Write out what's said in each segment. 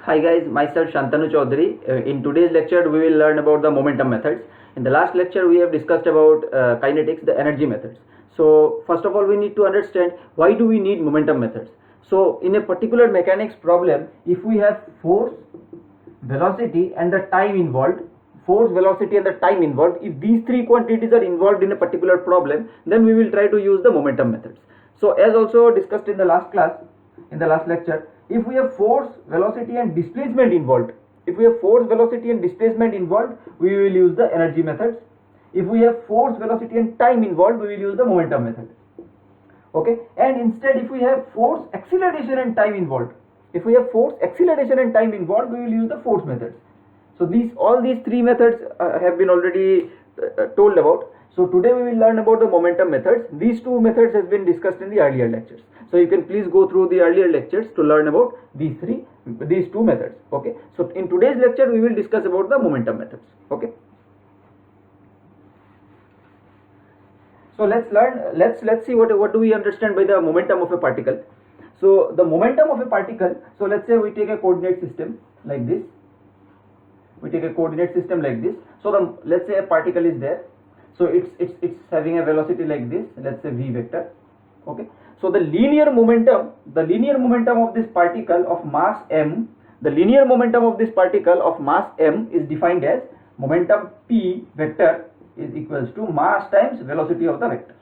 Hi guys, myself Shantanu Chaudhary. In today's lecture, we will learn about the momentum methods. In the last lecture, we have discussed about kinetics, the energy methods. So first of all, we need to understand why do we need momentum methods. So in a particular mechanics problem, if we have force, velocity and the time involved, if these three quantities are involved in a particular problem, then we will try to use the momentum methods. So as also discussed in the last class, in the last lecture, if we have force, velocity and displacement involved, we will use the energy methods. If we have force, velocity and time involved, we will use the momentum method. Okay, and instead if we have force, acceleration and time involved, we will use the force methods. So all these three methods have been already told about. So today we will learn about the momentum methods. These two methods has been discussed in the earlier lectures. So you can please go through the earlier lectures to learn about these two methods. Okay. So in today's lecture we will discuss about the momentum methods. Okay. So let's see what do we understand by the momentum of a particle. So the momentum of a particle, so let's say we take a coordinate system like this. So let's say a particle is there. So it's having a velocity like this, let's say v vector. Okay. So the linear momentum of this particle of mass m, is defined as momentum p vector is equals to mass times velocity of the vector.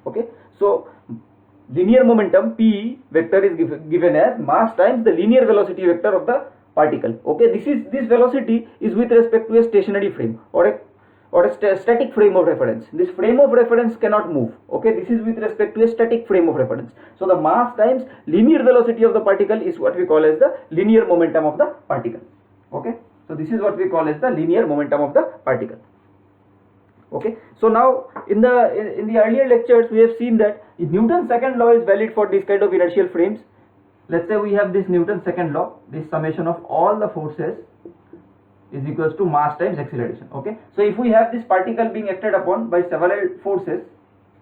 Okay. So linear momentum p vector is given as mass times the linear velocity vector of the particle. Okay. This velocity is with respect to a stationary frame or a static frame of reference. This frame of reference cannot move. Okay, this is with respect to a static frame of reference. So the mass times linear velocity of the particle is what we call as the linear momentum of the particle. Okay, so this is what we call as the linear momentum of the particle. Okay, so now in the earlier lectures we have seen that Newton's second law is valid for this kind of inertial frames. Let's say we have this Newton's second law, this summation of all the forces is equals to mass times acceleration. Okay, so if we have this particle being acted upon by several forces,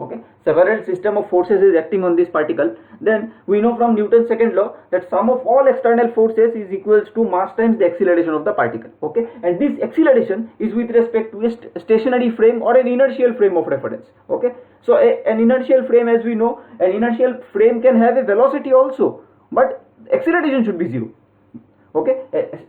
okay, several system of forces is acting on this particle, then we know from Newton's second law that sum of all external forces is equals to mass times the acceleration of the particle. Okay, and this acceleration is with respect to a stationary frame or an inertial frame of reference. Okay, so an inertial frame, as we know, an inertial frame can have a velocity also, but acceleration should be zero. Okay,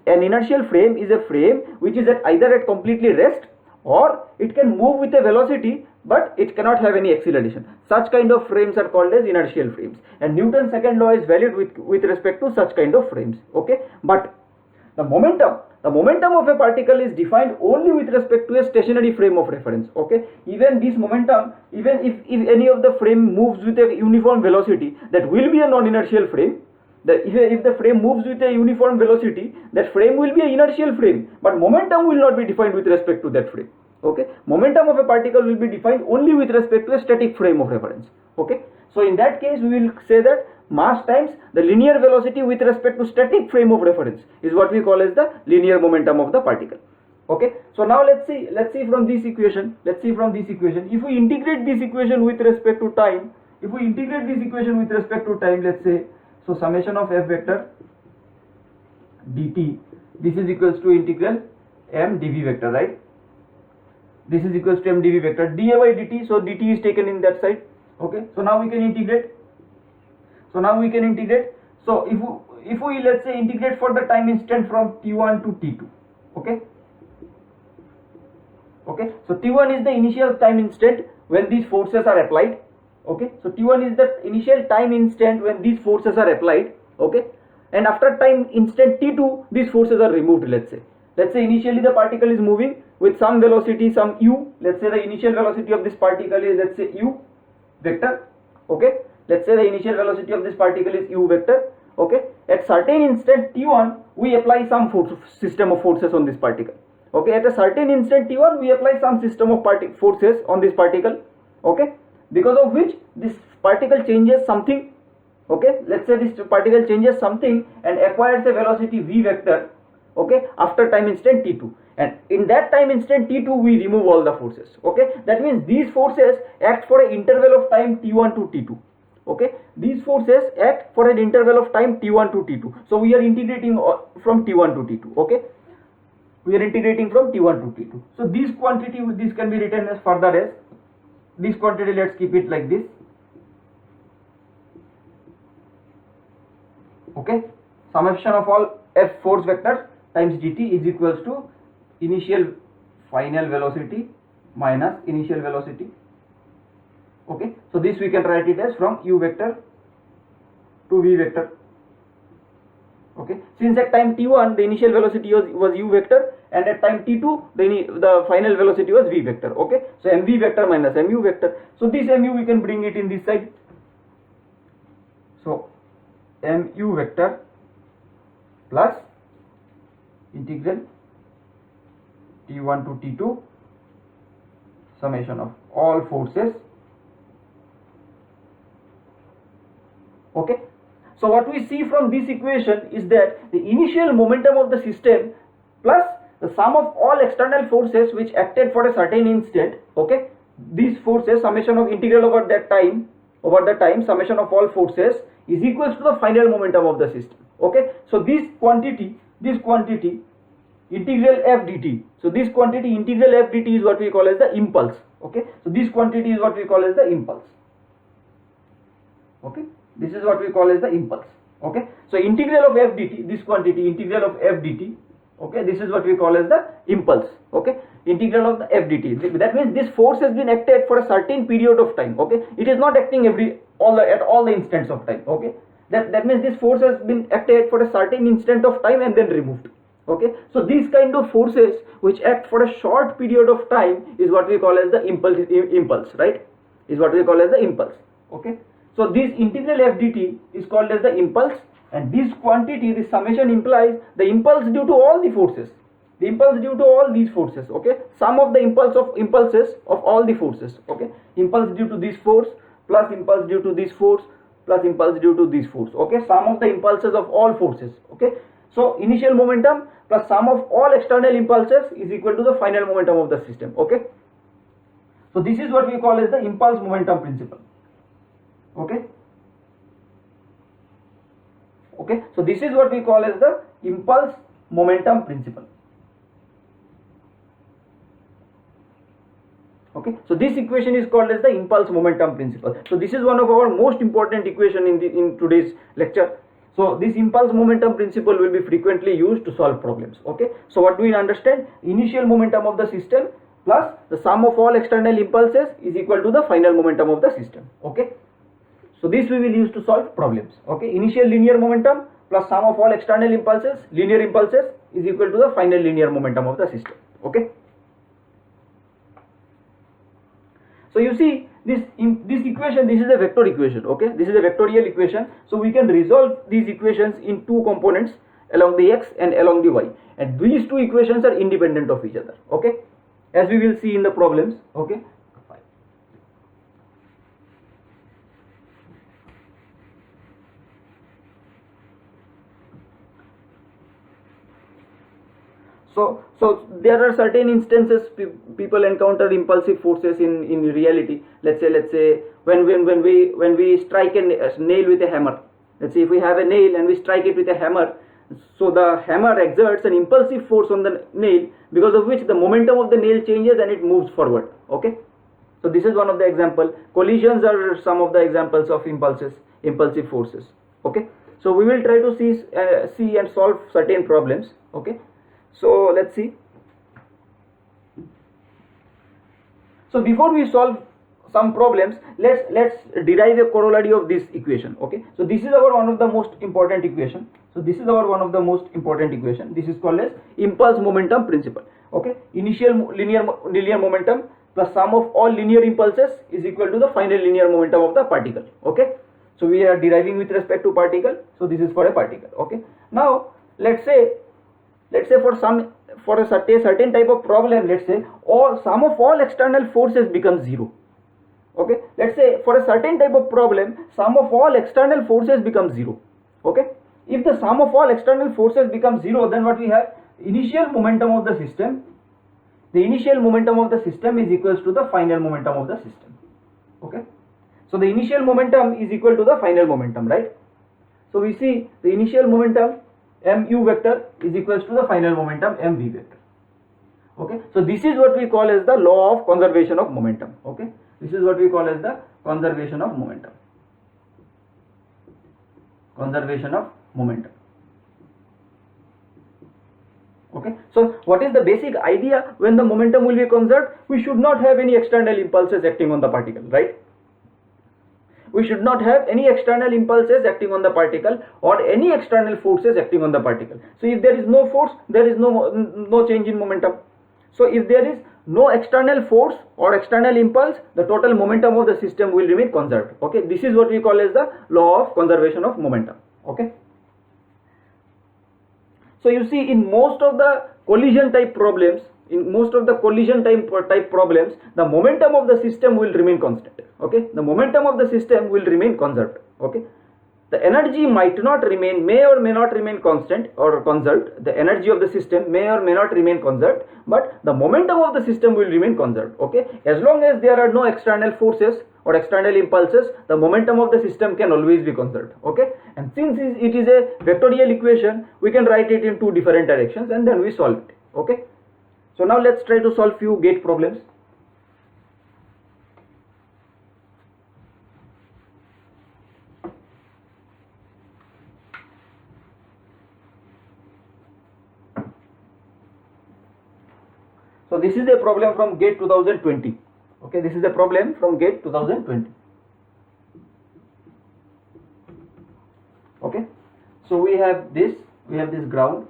an inertial frame is a frame which is either at completely rest or it can move with a velocity but it cannot have any acceleration. Such kind of frames are called as inertial frames, and Newton's second law is valid with respect to such kind of frames. Okay, but the momentum of a particle is defined only with respect to a stationary frame of reference. Okay, even this momentum, even if any of the frame moves with a uniform velocity, that will be a non-inertial frame. If the frame moves with a uniform velocity, that frame will be an inertial frame, but momentum will not be defined with respect to that frame. Okay, momentum of a particle will be defined only with respect to a static frame of reference. Okay, so in that case we will say that mass times the linear velocity with respect to static frame of reference is what we call as the linear momentum of the particle. Okay, so now let's see from this equation, if we integrate this equation with respect to time, let's say, so summation of f vector dt, this is equals to integral m dv vector, right? This is equals to m dv vector dA by dt, so dt is taken in that side. Okay, so now we can integrate. So if we let's say integrate for the time instant from t1 to t2. Okay, so t1 is the initial time instant when these forces are applied. Okay, so t1 is the initial time instant when these forces are applied. Okay, and after time instant t2 these forces are removed. Let's say initially the particle is moving with some velocity, some u. Let's say the initial velocity of this particle is, let's say, u vector. Okay, let's say the initial velocity of this particle is u vector. Okay, at certain instant t1 we apply some system of forces on this particle. Okay, at a certain instant t1 we apply some system of forces on this particle. Okay, because of which this particle changes something. Okay, let's say this particle changes something and acquires a velocity v vector. Okay, after time instant t2, and in that time instant t2 we remove all the forces. Okay, that means these forces act for an interval of time t1 to t2. Okay, these forces act for an interval of time t1 to t2. So we are integrating from t1 to t2. Okay, we are integrating from t1 to t2. So this quantity, this can be written as further as this quantity. Let's keep it like this. Okay, summation of all f force vectors times dt is equals to initial final velocity minus initial velocity. Okay, so this we can write it as from u vector to v vector. Okay, since at time t1 the initial velocity was u vector, and at time t2 the final velocity was v vector. Okay, so mv vector minus mu vector. So this mu we can bring it in this side. So mu vector plus integral t1 to t2 summation of all forces. Okay, so what we see from this equation is that the initial momentum of the system plus the sum of all external forces which acted for a certain instant. Okay, these forces summation of integral over the time summation of all forces is equals to the final momentum of the system. Okay, so this quantity integral f dt, so this quantity integral f dt is what we call as the impulse. Okay, so this quantity is what we call as the impulse. Okay, this is what we call as the impulse. Okay, so integral of f dt, this quantity integral of f dt, okay, this is what we call as the impulse. Okay, integral of the f dt, that means this force has been acted for a certain period of time. Okay, it is not acting at all the instants of time. Okay, that means this force has been acted for a certain instant of time and then removed. Okay, so these kind of forces which act for a short period of time is what we call as the impulse, right, is what we call as the impulse. Okay, so this integral f dt is called as the impulse, and this quantity, this summation implies the impulse due to all the forces, the impulse due to all these forces. Okay, sum of the impulses of all the forces. Okay, impulse due to this force plus impulse due to this force plus impulse due to this force. Okay, sum of the impulses of all forces. Okay, so initial momentum plus sum of all external impulses is equal to the final momentum of the system. Okay, so this is what we call as the impulse momentum principle. Okay, so this is what we call as the impulse momentum principle. Okay, so this equation is called as the impulse momentum principle. So this is one of our most important equation in today's lecture. So this impulse momentum principle will be frequently used to solve problems. Okay, so what do we understand? Initial momentum of the system plus the sum of all external impulses is equal to the final momentum of the system. Okay, so this we will use to solve problems. Okay, initial linear momentum plus sum of all external impulses, linear impulses, is equal to the final linear momentum of the system. Okay, so you see this equation, this is a vector equation. Okay, this is a vectorial equation, so we can resolve these equations in two components, along the x and along the y, and these two equations are independent of each other. Okay, as we will see in the problems. Okay, so there are certain instances people encounter impulsive forces in reality. Let's say when we strike a nail with a hammer. Let's say if we have a nail and we strike it with a hammer, so the hammer exerts an impulsive force on the nail, because of which the momentum of the nail changes and it moves forward. Okay, so this is one of the example. Collisions are some of the examples of impulsive forces. Okay, so we will try to see and solve certain problems. Okay, so let's see. So before we solve some problems, let's derive a corollary of this equation. Okay, so this is our one of the most important equation. This is called as impulse momentum principle. Okay, initial linear momentum plus sum of all linear impulses is equal to the final linear momentum of the particle. Okay, so we are deriving with respect to particle, so this is for a particle. Okay, now let's say for a certain type of problem, let's say sum of all external forces becomes 0. Okay, let's say for a certain type of problem, sum of all external forces becomes 0. Okay, if the sum of all external forces becomes 0, then what we have? Initial momentum of the system. The initial momentum of the system is equals to the final momentum of the system. Okay, So the initial momentum is equal to the final momentum, right? So we see the initial momentum mu vector is equals to the final momentum mv vector. Okay, so this is what we call as the law of conservation of momentum. Okay, this is what we call as the conservation of momentum. Conservation of momentum. Okay, so what is the basic idea when the momentum will be conserved? We should not have any external impulses acting on the particle, right? We should not have any external impulses acting on the particle or any external forces acting on the particle. So if there is no force, there is no change in momentum. So if there is no external force or external impulse, the total momentum of the system will remain conserved. Okay, this is what we call as the law of conservation of momentum. Okay. So you see, in most of the collision type problems, the momentum of the system will remain constant. Okay, the momentum of the system will remain conserved. Okay, the energy might not remain, may or may not remain constant or conserved. The energy of the system may or may not remain conserved, but the momentum of the system will remain conserved. Okay, as long as there are no external forces or external impulses, the momentum of the system can always be conserved. Okay, and since it is a vectorial equation, we can write it in two different directions and then we solve it. Okay, so now let's try to solve few gate problems. So this is a problem from GATE 2020. Okay, this is a problem from GATE 2020. Okay, so we have this ground.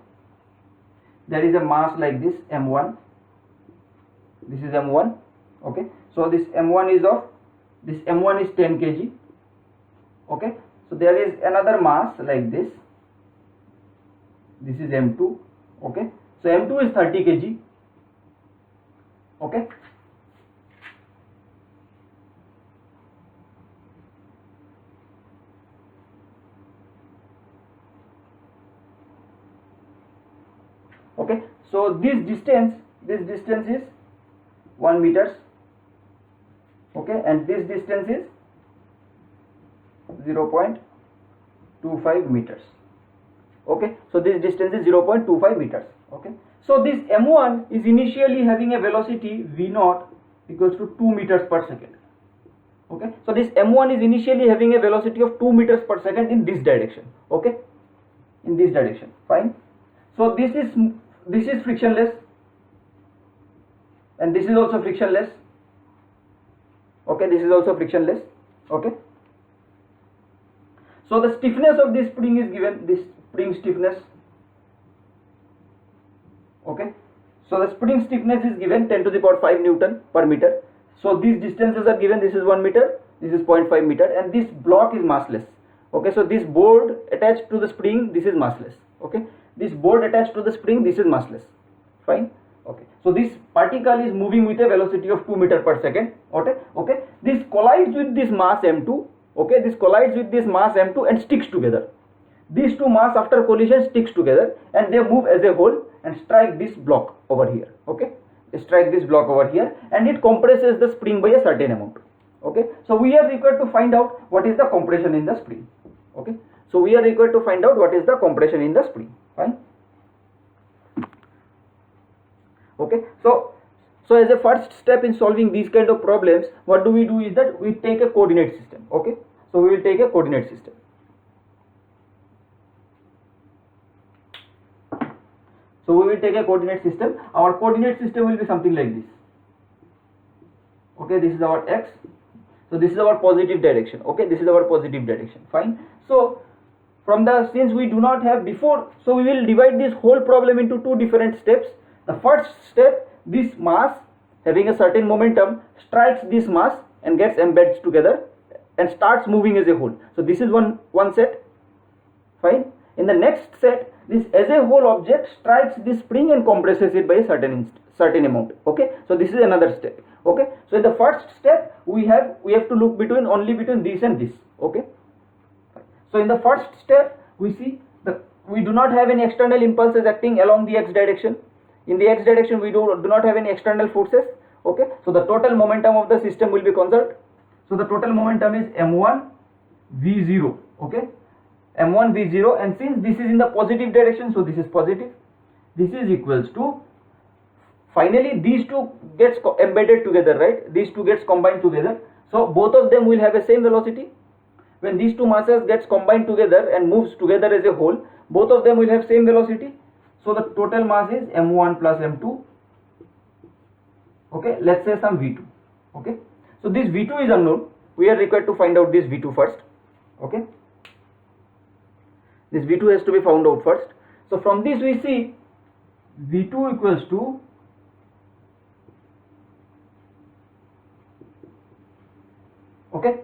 There is a mass like this m1. This is m1. Okay, so this m1 is 10 kg. Okay, so there is another mass like this. This is m2. Okay, so m2 is 30 kg. Okay, okay, so this distance is 1 meters. Okay, and this distance is 0.25 meters. Okay, so this distance is 0.25 meters. Okay, so this m1 is initially having a velocity v0 equals to 2 meters per second. Okay, so this m1 is initially having a velocity of 2 meters per second in this direction. Okay, in this direction. Fine. So this is frictionless, and this is also frictionless. Okay, this is also frictionless. Okay, so the stiffness of this spring is given, this spring stiffness. Okay, so the spring stiffness is given 10 to the power 5 Newton per meter. So these distances are given. This is 1 meter, this is 0.5 meter, and this block is massless. Okay, so this board attached to the spring, this is massless. Okay, this board attached to the spring, this is massless. Fine. Okay, so this particle is moving with a velocity of 2 meter per second. Okay, okay, this collides with this mass m2. Okay, this collides with this mass m2 and sticks together. These two mass after collision sticks together and they move as a whole and strike this block over here. Okay, they strike this block over here and it compresses the spring by a certain amount. Okay, so we are required to find out what is the compression in the spring. Okay, so we are required to find out what is the compression in the spring. Fine. Okay, so as a first step in solving these kind of problems, what do we do is that we take a coordinate system. Okay, so we will take a coordinate system. So we will take a coordinate system. Our coordinate system will be something like this. Okay, this is our x. So this is our positive direction. Okay, this is our positive direction. Fine. So since we do not have before, so we will divide this whole problem into two different steps. The first step, this mass having a certain momentum strikes this mass and gets embedded together and starts moving as a whole. So this is one set. Fine. In the next set, this as a whole object strikes this spring and compresses it by a certain amount. Okay, so this is another step. Okay, so in the first step we have to look only between this and this. Okay, so in the first step we see we do not have any external impulses acting along the x direction. In the x direction we do not have any external forces. Okay, so the total momentum of the system will be conserved. So the total momentum is m1 v0. Okay, m1 v0, and since this is in the positive direction, so this is positive. This is equals to, finally these two gets embedded together, right? These two gets combined together, so both of them will have the same velocity. When these two masses gets combined together and moves together as a whole, both of them will have same velocity. So the total mass is m1 plus m2. Okay, let's say some v2. Okay, so this v2 is unknown. We are required to find out this v2 first. Okay, this v2 has to be found out first. So from this we see v2 equals to okay.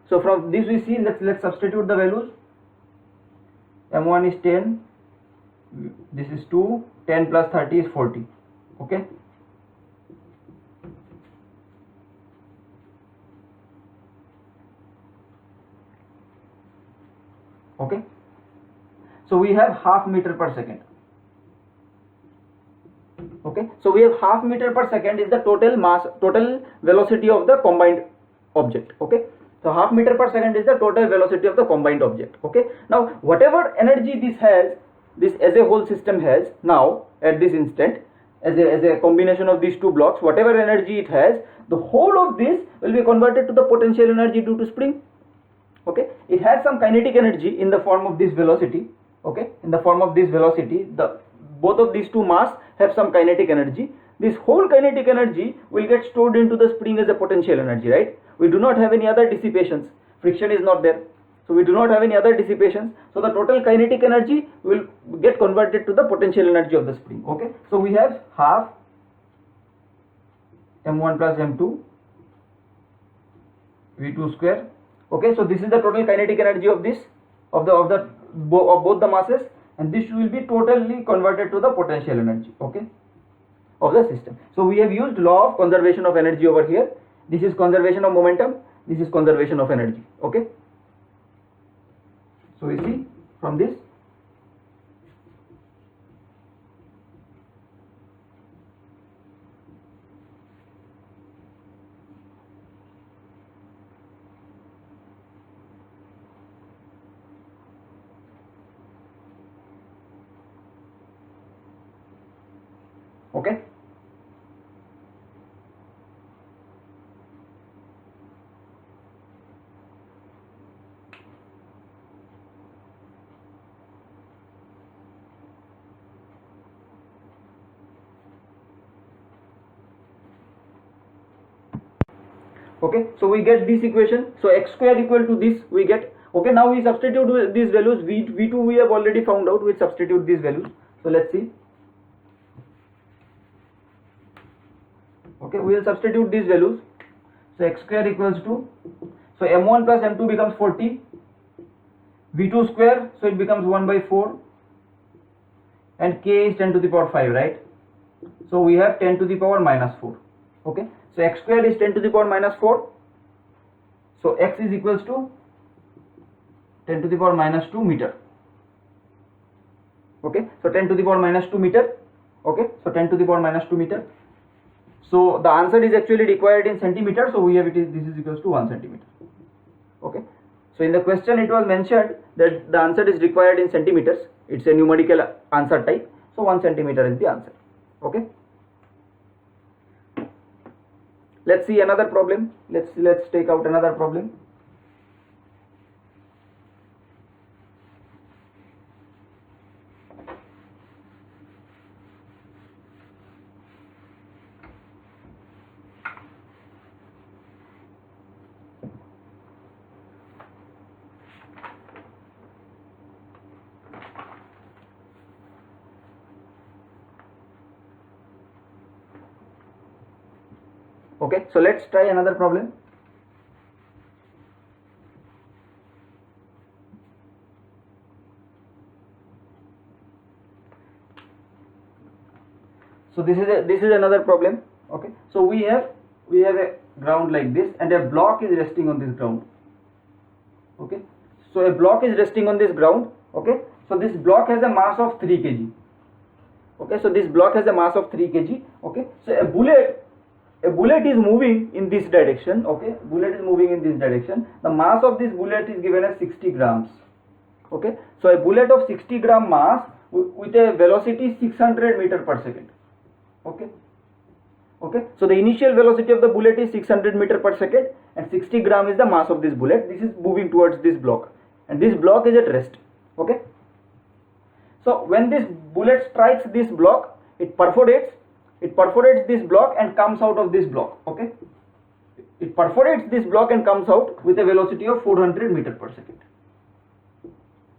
So from this we see, let's substitute the values. m1 is 10, this is 2, 10 plus 30 is 40. Okay, okay, so we have half meter per second. Okay, so we have half meter per second is the total mass, total velocity of the combined object. Okay, so half meter per second is the total velocity of the combined object. Okay, now whatever energy this has, this as a whole system has now at this instant, as a combination of these two blocks, whatever energy it has, the whole of this will be converted to the potential energy due to spring. Okay, it has some kinetic energy in the form of this velocity. Okay, in the form of this velocity, both of these two mass have some kinetic energy. This whole kinetic energy will get stored into the spring as a potential energy, right? We do not have any other dissipations. Friction is not there, so we do not have any other dissipations. So the total kinetic energy will get converted to the potential energy of the spring. Okay, so we have half m1 plus m2 v2 square. Okay, so this is the total kinetic energy of this, of both the masses, and this will be totally converted to the potential energy, okay, of the system. So we have used law of conservation of energy over here. This is conservation of momentum, this is conservation of energy. Okay, so we see from this, okay. Okay, so we get this equation. So x square equal to this we get. Okay, now we substitute these values. V2 we have already found out. We substitute these values. So let's see. Okay, we will substitute these values. So x square equals to, so m1 plus m2 becomes 40, v2 square, so it becomes 1 by 4, and k is 10 to the power 5, right? So we have 10 to the power minus 4. Okay, so x square is 10 to the power minus 4, so x is equals to 10 to the power minus 2 meter. Okay, so 10 to the power minus 2 meter. Okay, so 10 to the power minus 2 meter. So the answer is actually required in centimeters, so we have this is equals to 1 centimeter. Okay, so in the question it was mentioned that the answer is required in centimeters. It's a numerical answer type, so 1 centimeter is the answer. Okay, let's see another problem. Let's take out another problem. Okay, so let's try another problem. So this is another problem. Okay, so we have a ground like this, and a block is resting on this ground. Okay, so a block is resting on this ground. Okay, so this block has a mass of 3 kg. Okay, so this block has a mass of 3 kg. Okay, so a bullet a bullet is moving in this direction, okay, bullet is moving in this direction. The mass of this bullet is given as 60 grams, okay. So a bullet of 60 gram mass with a velocity 600 meter per second, okay. Okay, so the initial velocity of the bullet is 600 meter per second and 60 gram is the mass of this bullet. This is moving towards this block and this block is at rest, okay. So when this bullet strikes this block, it perforates this block and comes out of this block, okay. It perforates this block and comes out with a velocity of 400 meter per second,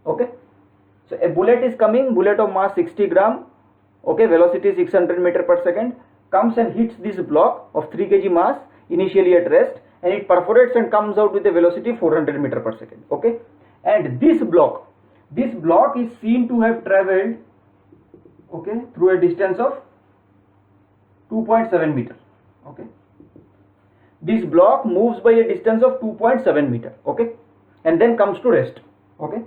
okay. So a bullet is coming, bullet of mass 60 gram, okay, velocity 600 meter per second, comes and hits this block of 3 kg mass initially at rest, and it perforates and comes out with a velocity 400 meter per second, okay. And this block is seen to have traveled, okay, through a distance of 2.7 meter, okay. This block moves by a distance of 2.7 meter, okay, and then comes to rest, okay,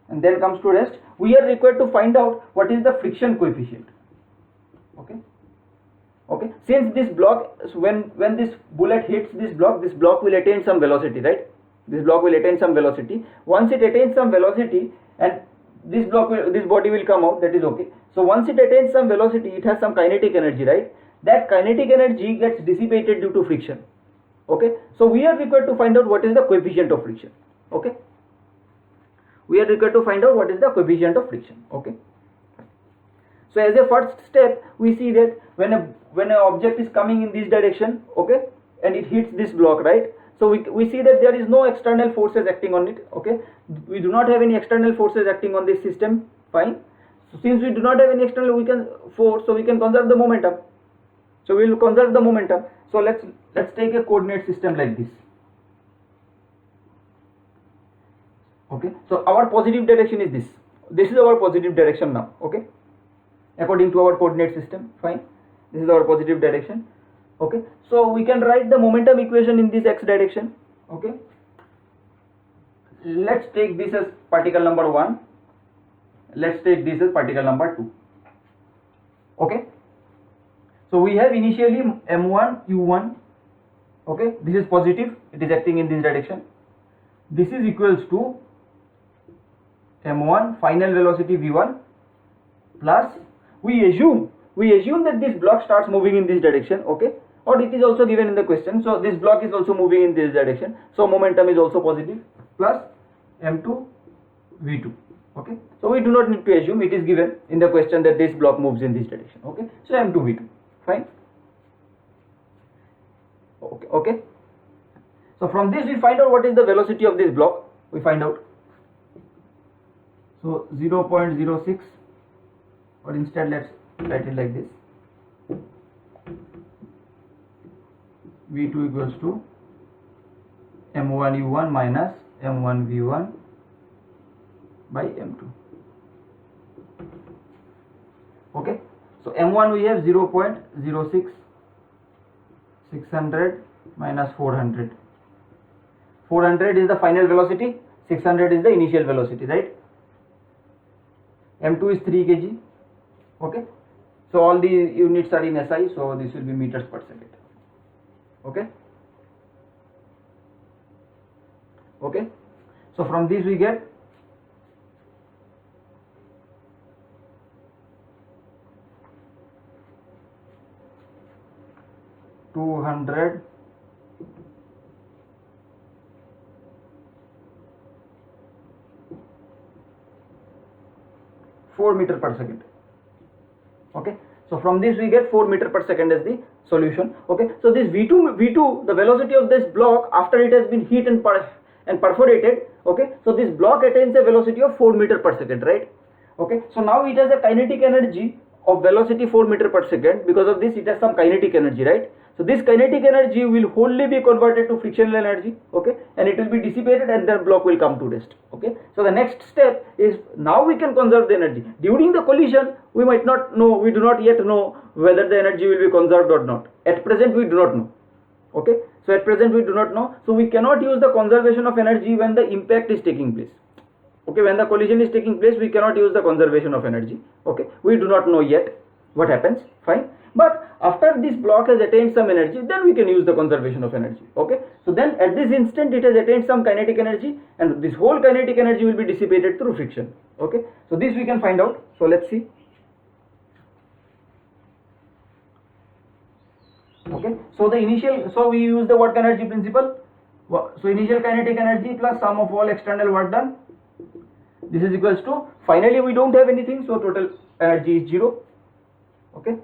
and then comes to rest. We are required to find out what is the friction coefficient, okay. Okay, since this block, when this bullet hits this block will attain some velocity, right? This block will attain some velocity. Once it attains some velocity, and this body will come out, that is okay. So once it attains some velocity, it has some kinetic energy, right? That kinetic energy gets dissipated due to friction, okay. So we are required to find out what is the coefficient of friction, okay. We are required to find out what is the coefficient of friction, okay. So as a first step, we see that when an object is coming in this direction, okay, and it hits this block, right? So we see that there is no external forces acting on it, okay. We do not have any external forces acting on this system, fine. So since we do not have any external force, so we can conserve the momentum. So we will conserve the momentum. So let's take a coordinate system like this, okay. So our positive direction is this. This is our positive direction now, okay. According to our coordinate system, fine. This is our positive direction, okay. So we can write the momentum equation in this x direction, okay. Let's take this as particle number 1. Let's take this as particle number 2, okay. So we have initially m1 u1, okay. This is positive, it is acting in this direction. This is equals to m1 final velocity v1 plus, we assume that this block starts moving in this direction, okay, or it is also given in the question. So this block is also moving in this direction, so momentum is also positive, plus m2 v2, okay. So we do not need to assume, it is given in the question that this block moves in this direction, okay. So m2 v2, fine, okay. So from this we find out what is the velocity of this block. We find out, so 0.06, or instead let's write it like this, v2 equals to m1 u1 minus m1 v1 by m2, okay. So m1 we have 0.06, 600 minus 400. 400 is the final velocity, 600 is the initial velocity, right? m2 is 3 kg, okay. So all the units are in SI, so this will be meters per second, okay. Okay, so from this we get (200) (4 meter per second). Okay, so from this we get 4 meter per second as the solution. Okay, so this v2, the velocity of this block after it has been hit and perforated. Okay, so this block attains a velocity of 4 meter per second, right? Okay, so now it has a kinetic energy of velocity 4 meter per second. Because of this it has some kinetic energy, right? So this kinetic energy will wholly be converted to frictional energy, okay, and it will be dissipated and the block will come to rest. Okay, so the next step is, now we can conserve the energy. During the collision we might not know, we do not yet know whether the energy will be conserved or not. At present we do not know. Okay, so at present we do not know, so we cannot use the conservation of energy when the impact is taking place. Okay, when the collision is taking place we cannot use the conservation of energy. Okay, we do not know yet. what happens? Fine. But after this block has attained some energy, then we can use the conservation of energy. Okay, so then at this instant it has attained some kinetic energy, and this whole kinetic energy will be dissipated through friction. Okay, so this we can find out. So let's see. Okay, so we use the work energy principle. So initial kinetic energy plus sum of all external work done, this is equals to, finally we don't have anything, so total energy is 0. Okay,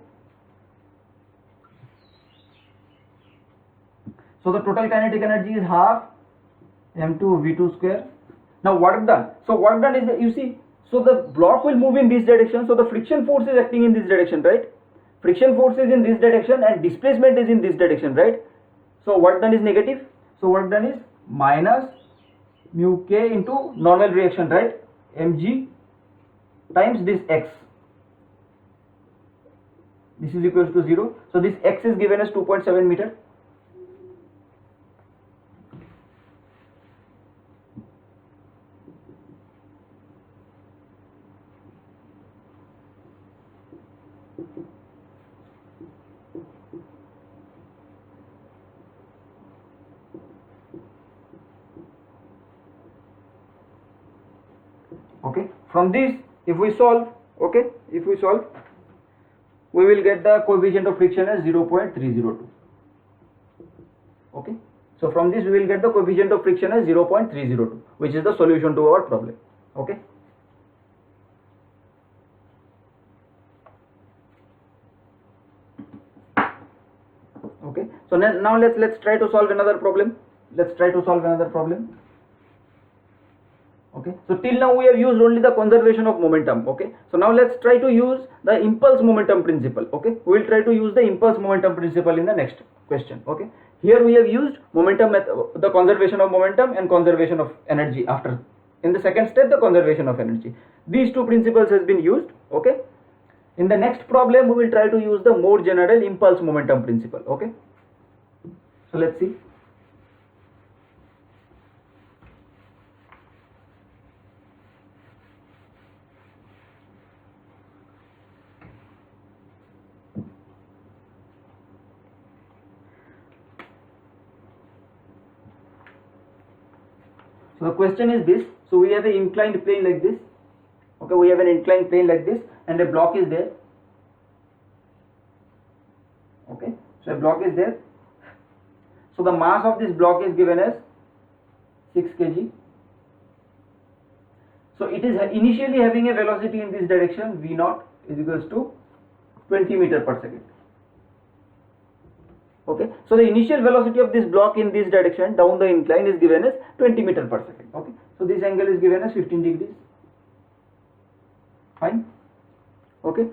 so the total kinetic energy is half m2 v2 square. Now work done, so work done is, you see, so the block will move in this direction, so the friction force is acting in this direction, right? Friction force is in this direction and displacement is in this direction, right? So work done is negative, so work done is minus mu k into normal reaction, right, mg times this x. This is equals to 0, so this x is given as 2.7 meter. Okay, from this if we solve, okay, if we solve, we will get the coefficient of friction as 0.302. Okay, so from this we will get the coefficient of friction as 0.302, which is the solution to our problem. Okay, okay, so now let's try to solve another problem. Okay, so till now we have used only the conservation of momentum. Okay, so now let's try to use the impulse momentum principle. Okay, we will try to use the impulse momentum principle in the next question. Okay, here we have used momentum the conservation of momentum and conservation of energy. After, in the second step, the conservation of energy, these two principles has been used. Okay, in the next problem we will try to use the more general impulse momentum principle. Okay, so let's see. So the question is this, so we have an inclined plane like this. Okay, we have an inclined plane like this and a block is there. Okay, so a block is there. So the mass of this block is given as 6 kg. So it is initially having a velocity in this direction, v0 is equals to 20 meter per second. Okay, so the initial velocity of this block in this direction down the incline is given as 20 meter per second. Okay, so this angle is given as 15 degrees. Fine. Okay,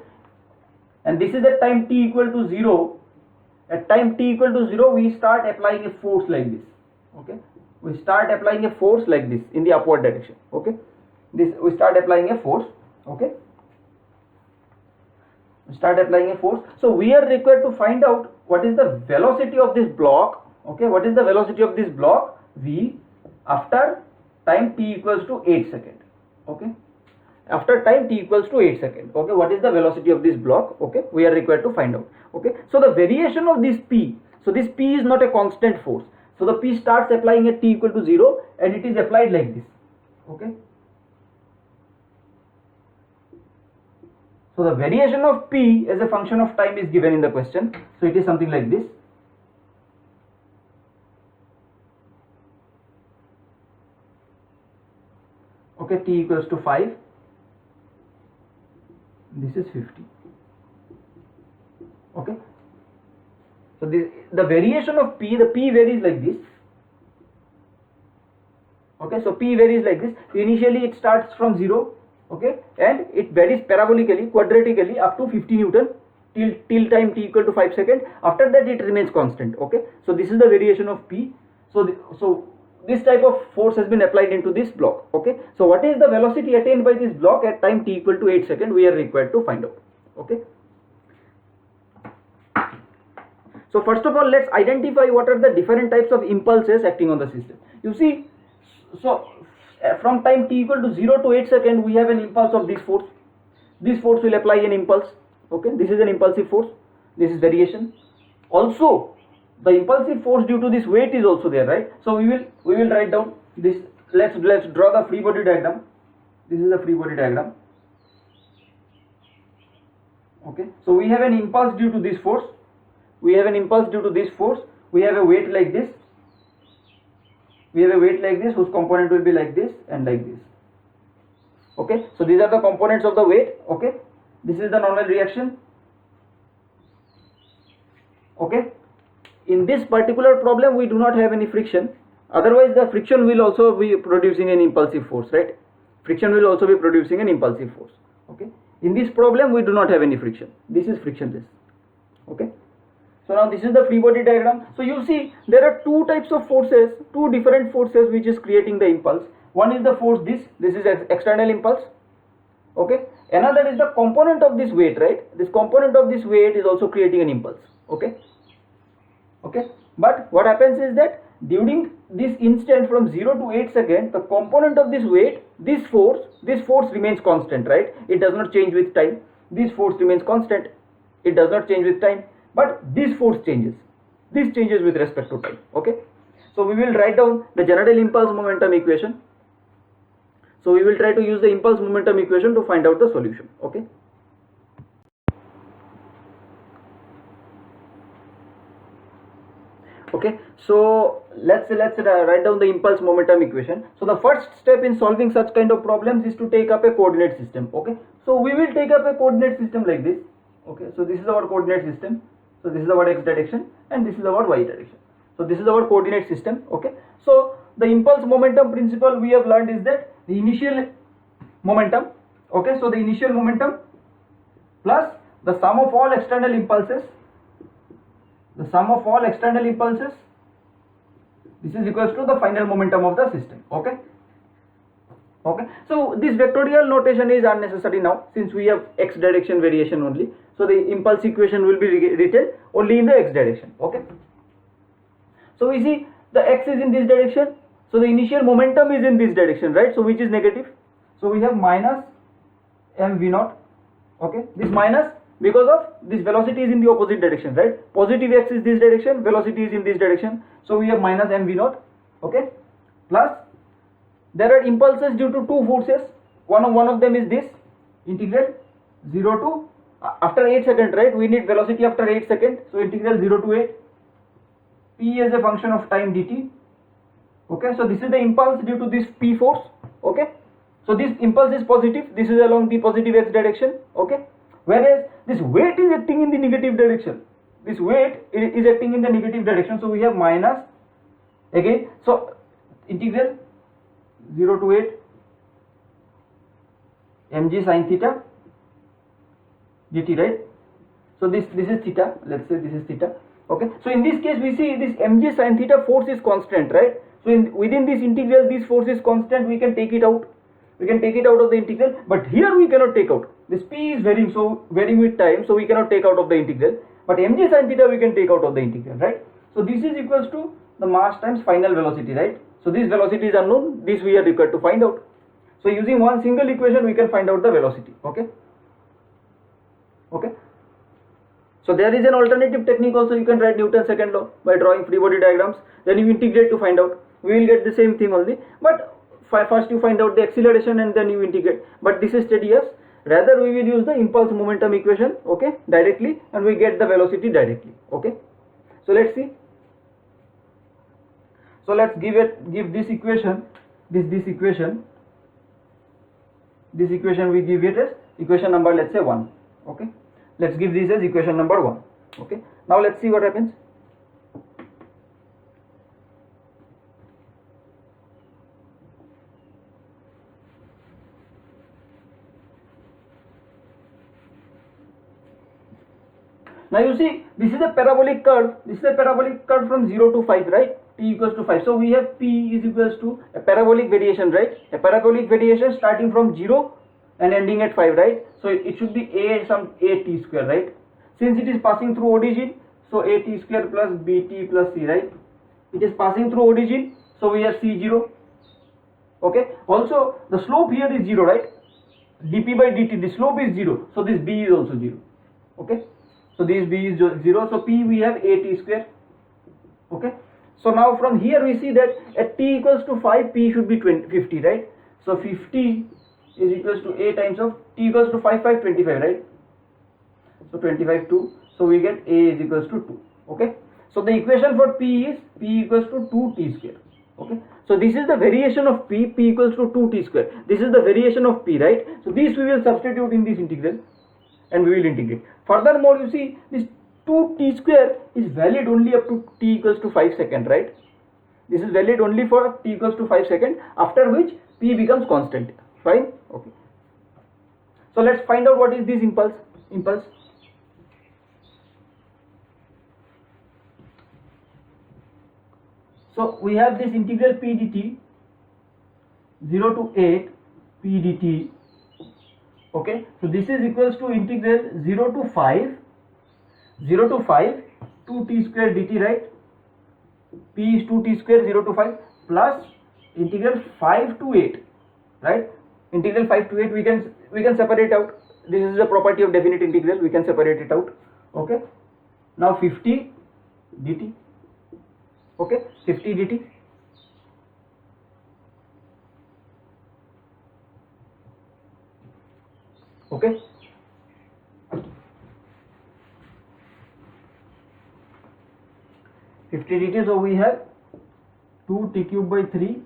and this is at time t equal to 0. At time t equal to 0, we start applying a force like this. Okay, we start applying a force like this in the upward direction. Okay, this we start applying a force. Okay, we start applying a force. So we are required to find out what is the velocity of this block. Okay, what is the velocity of this block v after time t equals to 8 seconds. Okay, after time t equals to 8 seconds. Okay, what is the velocity of this block? Okay, we are required to find out. Okay, so the variation of this p, so this p is not a constant force, so the p starts applying at t equal to 0 and it is applied like this. Okay, so the variation of p as a function of time is given in the question, so it is something like this. Okay, t equals to 5, this is 50. Okay, so the variation of p, the p varies like this. Okay, so p varies like this. Initially it starts from 0, okay, and it varies parabolically, quadratically up to 50 Newton till time t equal to 5 seconds. After that it remains constant. Okay, so this is the variation of p. So this type of force has been applied into this block. Okay, so what is the velocity attained by this block at time t equal to 8 seconds, we are required to find out. Okay, so first of all, let's identify what are the different types of impulses acting on the system. You see, so from time t equal to 0 to 8 seconds, we have an impulse of this force. This force will apply an impulse. Okay, this is an impulsive force, this is variation. Also the impulsive force due to this weight is also there, right? So we will write down this. Let's draw the free body diagram. This is the free body diagram. Okay, so we have an impulse due to this force, we have an impulse due to this force, we have a weight like this, we have a weight like this whose component will be like this and like this. Okay, so these are the components of the weight. Okay, this is the normal reaction. Okay, in this particular problem we do not have any friction, otherwise the friction will also be producing an impulsive force, right? Friction will also be producing an impulsive force. Okay, in this problem we do not have any friction, this is frictionless. Okay, so now this is the free body diagram. So you see there are two types of forces, two different forces which is creating the impulse. One is the force this is external impulse. Okay, another is the component of this weight, right? This component of this weight is also creating an impulse. Okay, okay, but what happens is that during this instant from 0 to 8 seconds, the component of this weight, this force remains constant, right? It does not change with time. This force remains constant, it does not change with time, but this force changes. This changes with respect to time. Okay, so we will write down the general impulse momentum equation. So we will try to use the impulse momentum equation to find out the solution. Okay, okay, so let's write down the impulse momentum equation. So the first step in solving such kind of problems is to take up a coordinate system. Okay, so we will take up a coordinate system like this. Okay, so this is our coordinate system. So this is our x direction and this is our y direction. So this is our coordinate system. Okay, so the impulse momentum principle we have learned is that the initial momentum, okay, so the initial momentum plus the sum of all external impulses, this is equals to the final momentum of the system. Okay, okay, so this vectorial notation is unnecessary now since we have x direction variation only. So the impulse equation will be written only in the x direction. Okay, so we see the x is in this direction, so the initial momentum is in this direction, right? So which is negative, so we have minus mv0. Okay, this minus because of this velocity is in the opposite direction, right? Positive x is this direction, velocity is in this direction, so we have minus mv0. Okay, plus there are impulses due to two forces. One of them is this integral 0 to after 8 seconds, right? We need velocity after 8 seconds, so integral 0 to 8 p is a function of time dt. Okay, so this is the impulse due to this p force. Okay, so this impulse is positive, this is along the positive x direction. Okay, whereas this weight is acting in the negative direction, this weight is acting in the negative direction, so we have minus again, so integral 0 to 8 mg sin theta dt, right? So this is theta, let's say this is theta. Okay, so in this case we see this mg sin theta force is constant, right? So within this integral this force is constant, we can take it out, of the integral, but here we cannot take out. This p is varying with time, so we cannot take out of the integral, but mg sin theta we can take out of the integral, right? So this is equals to the mass times final velocity, right? So this velocity is unknown, this we are required to find out. So using one single equation we can find out the velocity. Okay, okay, so there is an alternative technique also. You can write Newton's second law by drawing free body diagrams, then you integrate to find out. We will get the same thing only, but first you find out the acceleration and then you integrate, but this is tedious. Rather we will use the impulse momentum equation, okay, directly, and we get the velocity directly. Okay, so let's see. So let's give this equation, this equation we give it as equation number, let's say 1. Okay, let's give this as equation number 1. Okay, now let's see what happens. Now you see this is a parabolic curve, from 0 to 5, right? T equals to 5, so we have P is equals to a parabolic variation, right? A parabolic variation starting from 0 and ending at 5, right? So it should be a t square, right? Since it is passing through origin, so a t square plus bt plus c, right? It is passing through origin, so we have c0. Okay, also the slope here is 0, right? dp by dt, the slope is 0, so this b is also 0. Okay, so this b is 0, so p we have a t square. Okay, so now from here we see that at t equals to 5, p should be 50, right? So 50 is equals to a times of t equals to 5, 25, right? So 25 2, so we get a is equals to 2. Okay, so the equation for p is p equals to 2t square. Okay, so this is the variation of p equals to 2t square. This is the variation of p, right? So this we will substitute in this integral and we will integrate. Furthermore, you see this 2t square is valid only up to t equals to 5 seconds, right? This is valid only for t equals to 5 seconds, after which p becomes constant. Fine. Okay, so let's find out what is this impulse. So we have this integral p dt, 0 to 8 p dt. Okay, so this is equals to integral 0 to 5 2t square dt, right? P is 2t square 0 to 5 plus integral 5 to 8, right? Integral 5 to 8 we can separate out. This is the property of definite integral, we can separate it out. Okay, now 50 dt. Okay, 50 dt. Okay, so we have 2t cube by 3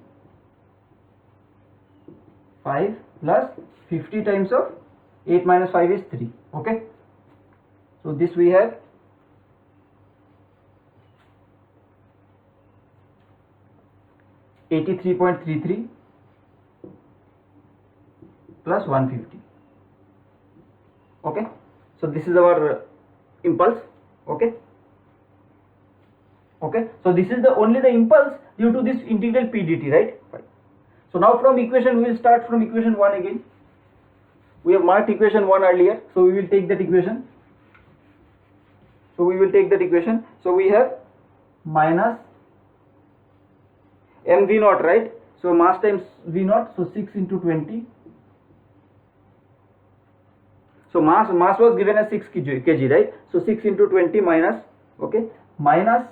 5 plus 50 times of 8 minus 5 is 3. Okay, so this we have 83.33 plus 150. Okay, so this is our impulse. Okay, so this is only the impulse due to this integral p dt, right? Fine. So now from equation we will start from equation 1 again. We have marked equation 1 earlier, so we will take that equation. So we have minus mv naught, right? So mass times v naught, so 6 into 20. So mass was given as 6 kg, right? So 6 into 20 minus, okay, minus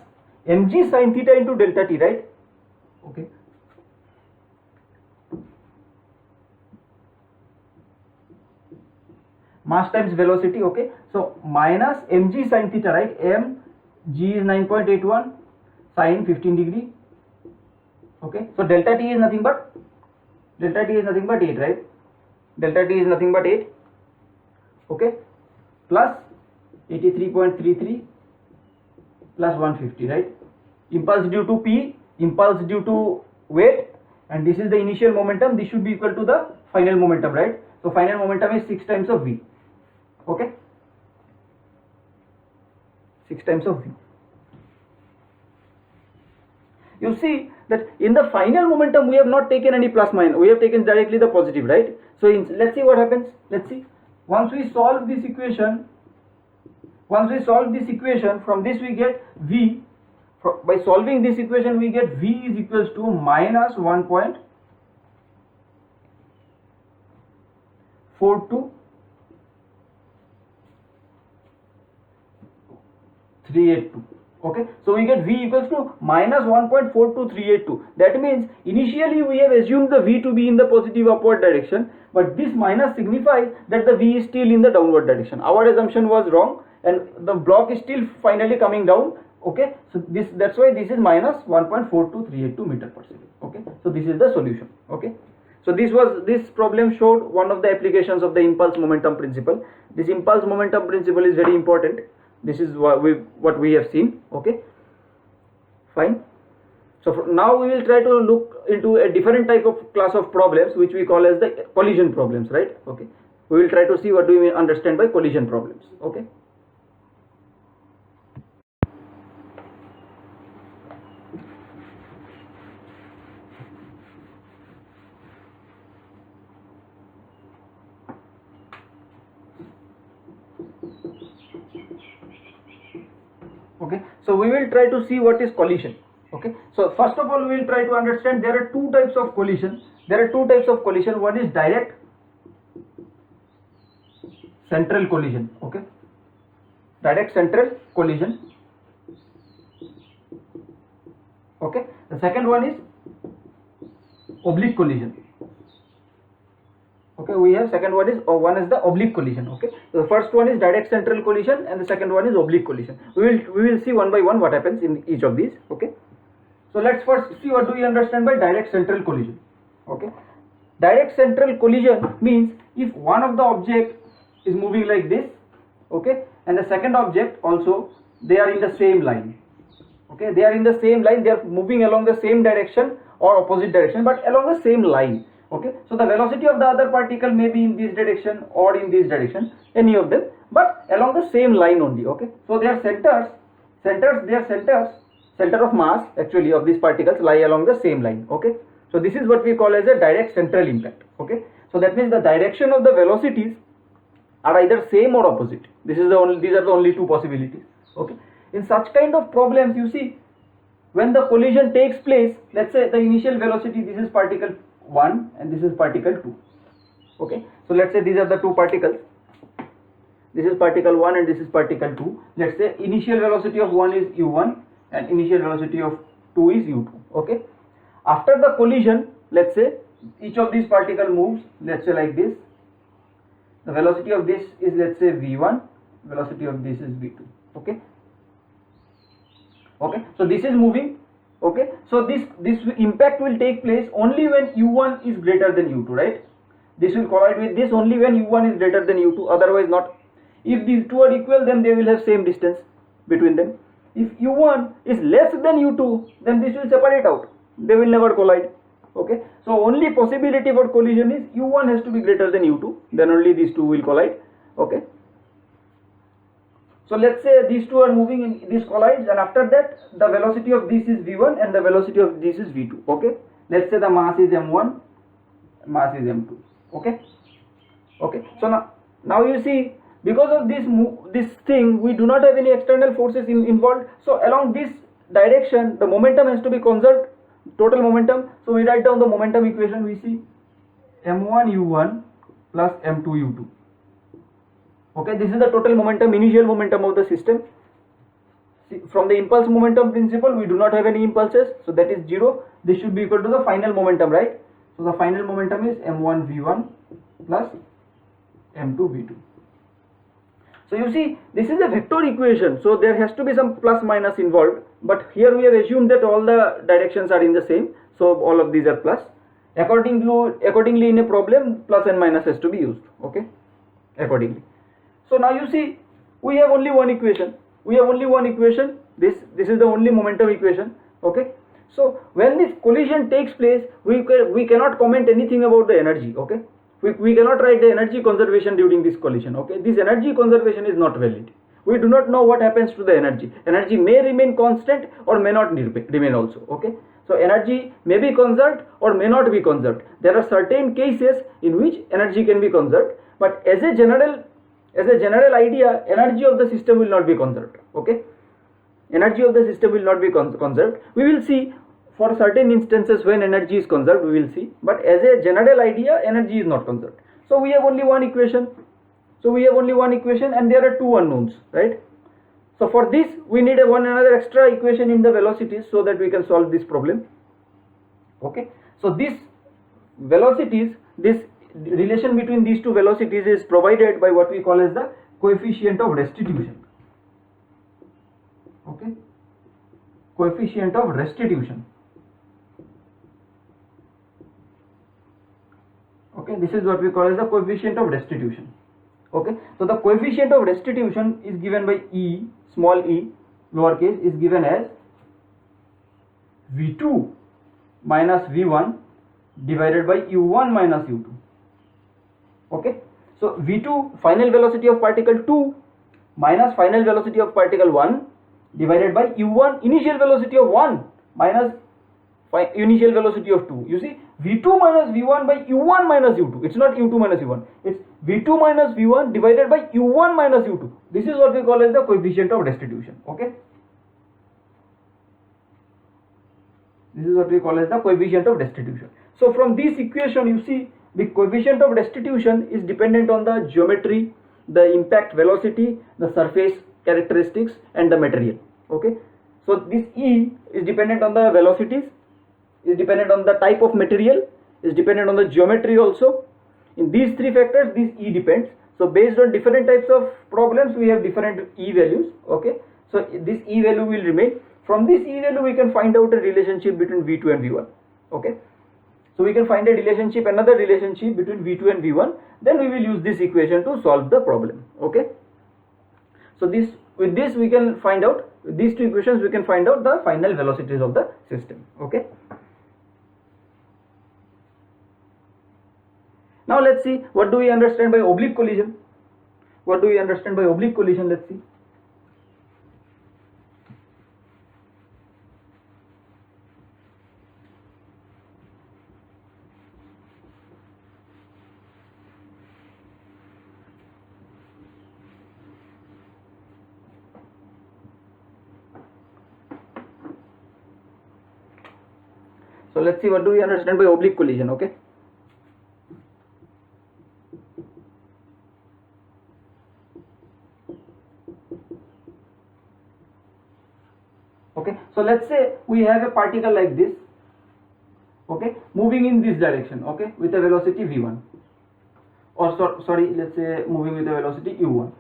mg sin theta into delta t, right? Okay, mass times velocity. Okay, so minus mg sin theta, right? Mg is 9.81 sin 15 degree. Okay, so delta t is nothing but 8, right? Delta t is nothing but 8. Okay, plus 83.33 plus 150, right? Impulse due to p, impulse due to weight, and this is the initial momentum. This should be equal to the final momentum, right? So final momentum is 6 times of v. Okay, 6 times of v. You see that in the final momentum we have not taken any plus minus, we have taken directly the positive, right? So let's see what happens. Let's see. Once we solve this equation, from this we get v. By solving this equation we get v is equals to minus 1.42382. Okay, so we get v equals to minus 1.42382. That means initially we have assumed the v to be in the positive upward direction, but this minus signifies that the v is still in the downward direction. Our assumption was wrong and the block is still finally coming down. Okay, so that's why this is minus 1.4232 meter per second. Okay, so this is the solution. Okay, so this problem showed one of the applications of the impulse momentum principle. This impulse momentum principle is very important. This is what we have seen. Okay, fine. So now we will try to look into a different type of class of problems which we call as the collision problems, right? Okay, we will try to see what do we understand by collision problems. Okay. Okay, so we will try to see what is collision. Okay, so first of all we will try to understand there are two types of collision. One is direct central collision. Okay, direct central collision. Okay, the second one is oblique collision. Okay, we have second one is the oblique collision. Okay, so the first one is direct central collision and the second one is oblique collision. We will see one by one what happens in each of these. Okay, so let's first see what do we understand by direct central collision. Okay, direct central collision means if one of the object is moving like this, okay, and the second object also, they are in the same line. Okay, they are in the same line, they are moving along the same direction or opposite direction, but along the same line. Okay, so the velocity of the other particle may be in this direction or in this direction, any of them, but along the same line only. Okay, so their center of mass actually of these particles lie along the same line. Okay, so this is what we call as a direct central impact. Okay, so that means the direction of the velocities are either same or opposite. These are the only two possibilities. Okay, in such kind of problems, you see, when the collision takes place, let's say the initial velocity, this is particle 1 and this is particle 2. Okay, so let's say these are the two particles, this is particle 1 and this is particle 2. Let's say initial velocity of 1 is u1 and initial velocity of 2 is u2. Okay, after the collision, let's say each of these particle moves, let's say like this. The velocity of this is, let's say, v1, velocity of this is v2. Okay, okay, so this is moving. Okay, so this impact will take place only when u1 is greater than u2, right? This will collide with this only when u1 is greater than u2, otherwise not. If these two are equal, then they will have same distance between them. If u1 is less than u2, then this will separate out, they will never collide. Okay, so only possibility for collision is u1 has to be greater than u2, then only these two will collide. Okay, so let's say these two are moving in this collides, and after that the velocity of this is v1 and the velocity of this is v2. Okay, let's say the mass is m1, mass is m2. Okay, okay, so now you see, because of this thing, we do not have any external forces involved, so along this direction the momentum has to be conserved, total momentum. So we write down the momentum equation. We see m1 u1 plus m2 u2. Okay, this is the total momentum, initial momentum of the system. See, from the impulse momentum principle, we do not have any impulses, so that is 0. This should be equal to the final momentum, right? So the final momentum is m1 v1 plus m2 v2. So you see, this is a vector equation, so there has to be some plus minus involved, but here we have assumed that all the directions are in the same, so all of these are plus. Accordingly in a problem, plus and minus has to be used. Okay, accordingly. So now you see, we have only one equation. This is the only momentum equation. Okay, so when this collision takes place, we cannot comment anything about the energy. Okay, we cannot write the energy conservation during this collision. Okay, this energy conservation is not valid. We do not know what happens to the energy. Energy may remain constant or may not remain also. Okay, so energy may be conserved or may not be conserved. There are certain cases in which energy can be conserved, but as a general idea, energy of the system will not be conserved. Okay, energy of the system will not be conserved. We will see for certain instances when energy is conserved, we will see, but as a general idea, energy is not conserved. So we have only one equation. And there are two unknowns, right? So for this we need another extra equation in the velocities so that we can solve this problem. Okay, so this velocities, this relation between these two velocities is provided by what we call as the coefficient of restitution. Okay, coefficient of restitution. Okay, this is what we call as the coefficient of restitution. Okay, so the coefficient of restitution is given by E, small e, lowercase, is given as V2 minus V1 divided by U1 minus U2. Okay, so V2, final velocity of particle 2 minus final velocity of particle 1 divided by U1, initial velocity of 1 minus initial velocity of 2. You see, V2 minus V1 by U1 minus U2. It's not U2 minus U1. It's V2 minus V1 divided by U1 minus U2. This is what we call as the coefficient of restitution. Okay, this is what we call as the coefficient of restitution. So from this equation, you see, the coefficient of restitution is dependent on the geometry, the impact velocity, the surface characteristics and the material. Okay, so this E is dependent on the velocities, is dependent on the type of material, is dependent on the geometry also. In these three factors this E depends. So based on different types of problems we have different E values. Okay, so this E value will remain. From this E value we can find out a relationship between V2 and V1. Okay, so we can find a relationship, another relationship between V2 and V1, then we will use this equation to solve the problem. Okay, so with this we can find out, with these two equations we can find out the final velocities of the system. Okay, now let's see what do we understand by oblique collision. What do we understand by oblique collision? Let's see. So let's see what do we understand by oblique collision. Okay, okay, so let's say we have a particle like this, okay, moving in this direction, okay, with a velocity v1, or sorry, let's say moving with a velocity u1.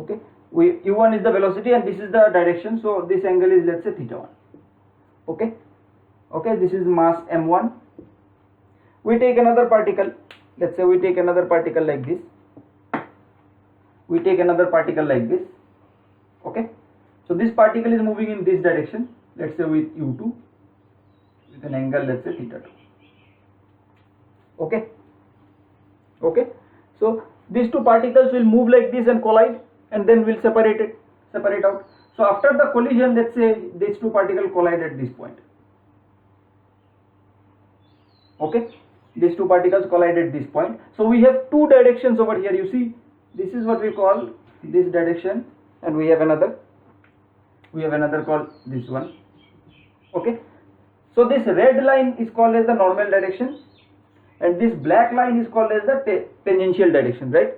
Okay, u1 is the velocity and this is the direction, so this angle is, let's say, theta 1. Okay, okay, this is mass m1. We take another particle, let's say we take another particle like this, we take another particle like this. Okay, so this particle is moving in this direction, let's say with u2, with an angle, let's say theta 2. Okay, okay, so these two particles will move like this and collide, and then we'll separate out. So after the collision, let's say these two particles collide at this point. Okay, these two particles collide at this point. So we have two directions over here. You see, this is what we call this direction, and we have another called this one. Okay, so this red line is called as the normal direction, and this black line is called as the tangential direction, right?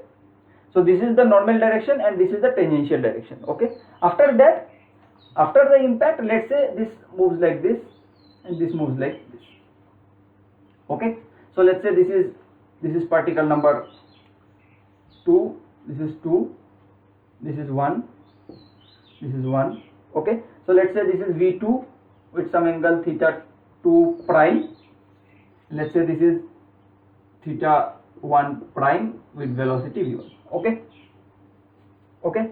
So this is the normal direction and this is the tangential direction. Okay, after that, after the impact, let's say this moves like this and this moves like this. Okay, so let's say this is particle number 2, this is 2, this is 1, this is 1. Okay, so let's say this is v2 with some angle theta 2 prime, let's say this is theta 1 prime with velocity v1. Okay, okay,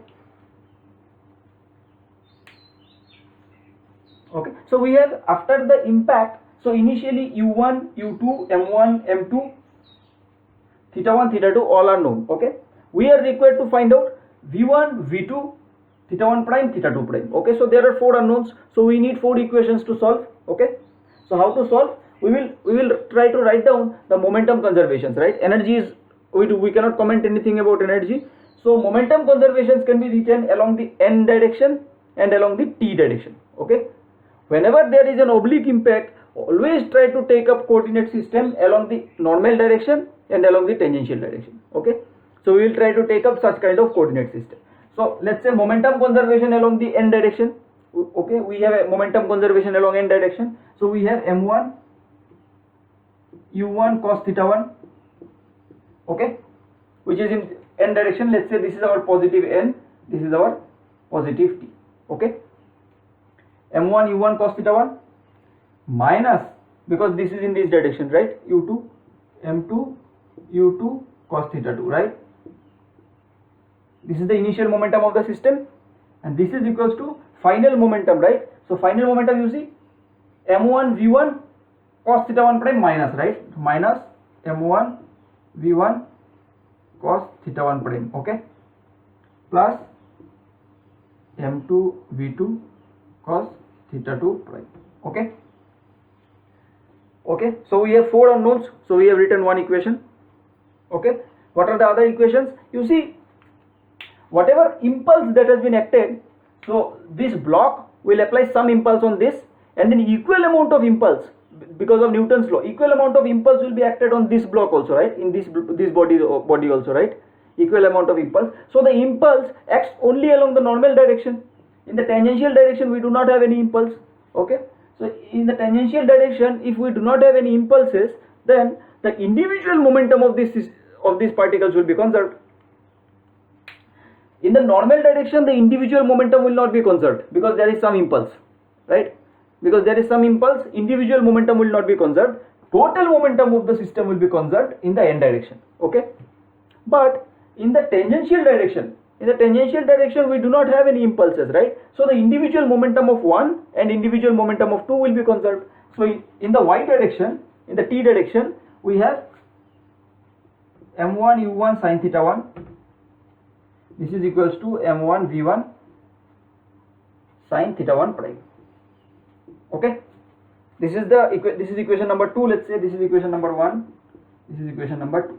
okay, so we have after the impact, so initially u1, u2, m1, m2, theta 1, theta 2 all are known. Okay, we are required to find out v1, v2, theta 1 prime, theta 2 prime. Okay, so there are 4 unknowns, so we need 4 equations to solve. Okay, so how to solve? We will try to write down the momentum conservations, right? Energy is, we cannot comment anything about energy, so momentum conservations can be written along the n direction and along the t direction. Okay, whenever there is an oblique impact, always try to take up coordinate system along the normal direction and along the tangential direction. Okay, so we will try to take up such kind of coordinate system. So let's say momentum conservation along the n direction. Okay, we have a momentum conservation along n direction, so we have m1 u1 cos theta 1, okay, which is in n direction. Let's say this is our positive n, this is our positive t. Okay, m1 u1 cos theta 1 minus, because this is in this direction, right, u2 m2 u2 cos theta 2, right? This is the initial momentum of the system, and this is equals to final momentum, right? So final momentum, you see, m1 v1 cos theta 1 prime minus, right, minus m1 v1 cos theta 1 prime, okay, plus m2 v2 cos theta 2 prime. Okay, okay, so we have 4 unknowns, so we have written one equation. Okay, what are the other equations? You see, whatever impulse that has been acted, so this block will apply some impulse on this, and then equal amount of impulse, because of Newton's law, equal amount of impulse will be acted on this block also, right, in this body also, right, equal amount of impulse. So the impulse acts only along the normal direction. In the tangential direction we do not have any impulse. Okay, so in the tangential direction, if we do not have any impulses, then the individual momentum of these particles will be conserved. In the normal direction, the individual momentum will not be conserved because there is some impulse, right? Because there is some impulse, individual momentum will not be conserved. Total momentum of the system will be conserved in the n direction. Okay, but in the tangential direction, we do not have any impulses, right? So the individual momentum of 1 and individual momentum of 2 will be conserved. So in the y direction, in the t direction, we have m1 u1 sin theta 1. This is equals to m1 v1 sin theta 1 prime. Okay, this is equation number 2. Let's say this is equation number 1. This is equation number 2.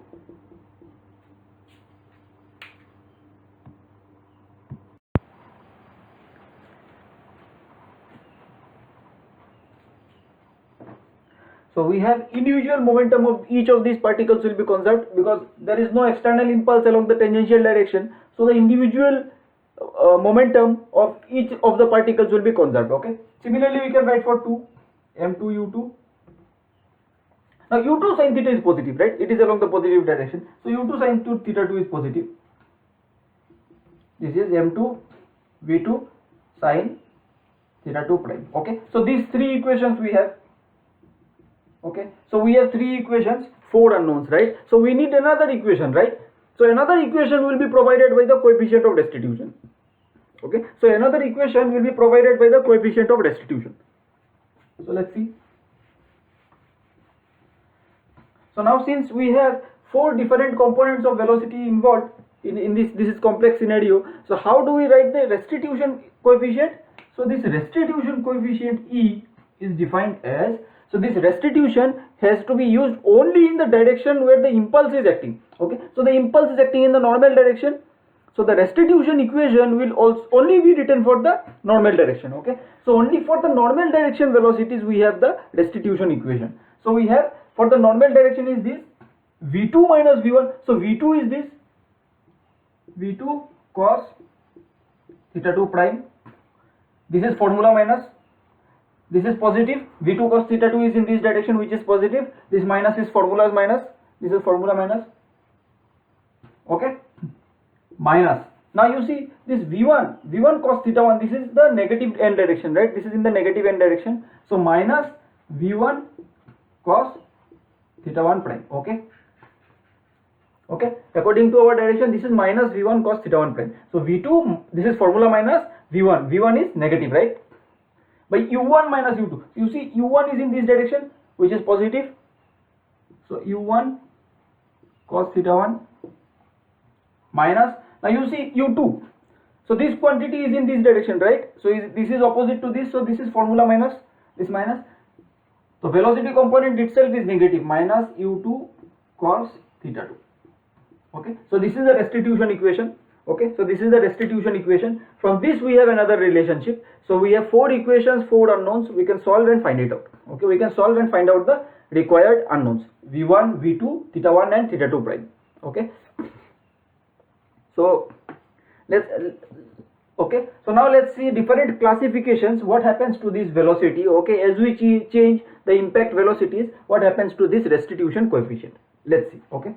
So we have individual momentum of each of these particles will be conserved because there is no external impulse along the tangential direction. So the individual momentum of each of the particles will be conserved. Okay. Similarly, we can write for 2 m2 u2. Now u2 sin theta is positive, right? It is along the positive direction. So u2 sin theta 2 is positive. This is m2 v2 sin theta 2 prime. Okay. So these three equations we have. Okay, so we have three equations, 4 unknowns, right? So we need another equation, right? So another equation will be provided by the coefficient of restitution. Okay, so another equation will be provided by the coefficient of restitution. So let's see. So now since we have 4 different components of velocity involved in this is complex scenario, so how do we write the restitution coefficient? So this restitution coefficient E is defined as, so this restitution has to be used only in the direction where the impulse is acting. Okay, so the impulse is acting in the normal direction. So the restitution equation will also only be written for the normal direction. Okay, so only for the normal direction velocities we have the restitution equation. So we have for the normal direction is this v2 minus v1. So v2 is this v2 cos theta 2 prime. This is formula minus. This is positive. V2 cos theta 2 is in this direction, which is positive. This minus is formula minus. This is formula minus. Okay. Minus. Now you see this V1 cos theta 1. This is the negative n direction, right? This is in the negative n direction. So minus V1 cos theta 1 prime. Okay. Okay. According to our direction, this is minus V1 cos theta 1 prime. So V2, this is formula minus V1. V1 is negative, right? By u1 minus u2. You see u1 is in this direction, which is positive. So u1 cos theta 1 minus, now you see u2. So this quantity is in this direction, right? So this is opposite to this. So this is formula minus, this minus. So velocity component itself is negative, minus u2 cos theta 2. Okay. So this is the restitution equation. Okay, so this is the restitution equation. From this we have another relationship. So we have 4 equations, 4 unknowns. We can solve and find it out. Okay, we can solve and find out the required unknowns. V1, V2, theta 1 and theta 2 prime. Okay. So so now let's see different classifications. What happens to this velocity? Okay, as we change the impact velocities, what happens to this restitution coefficient? Let's see. Okay.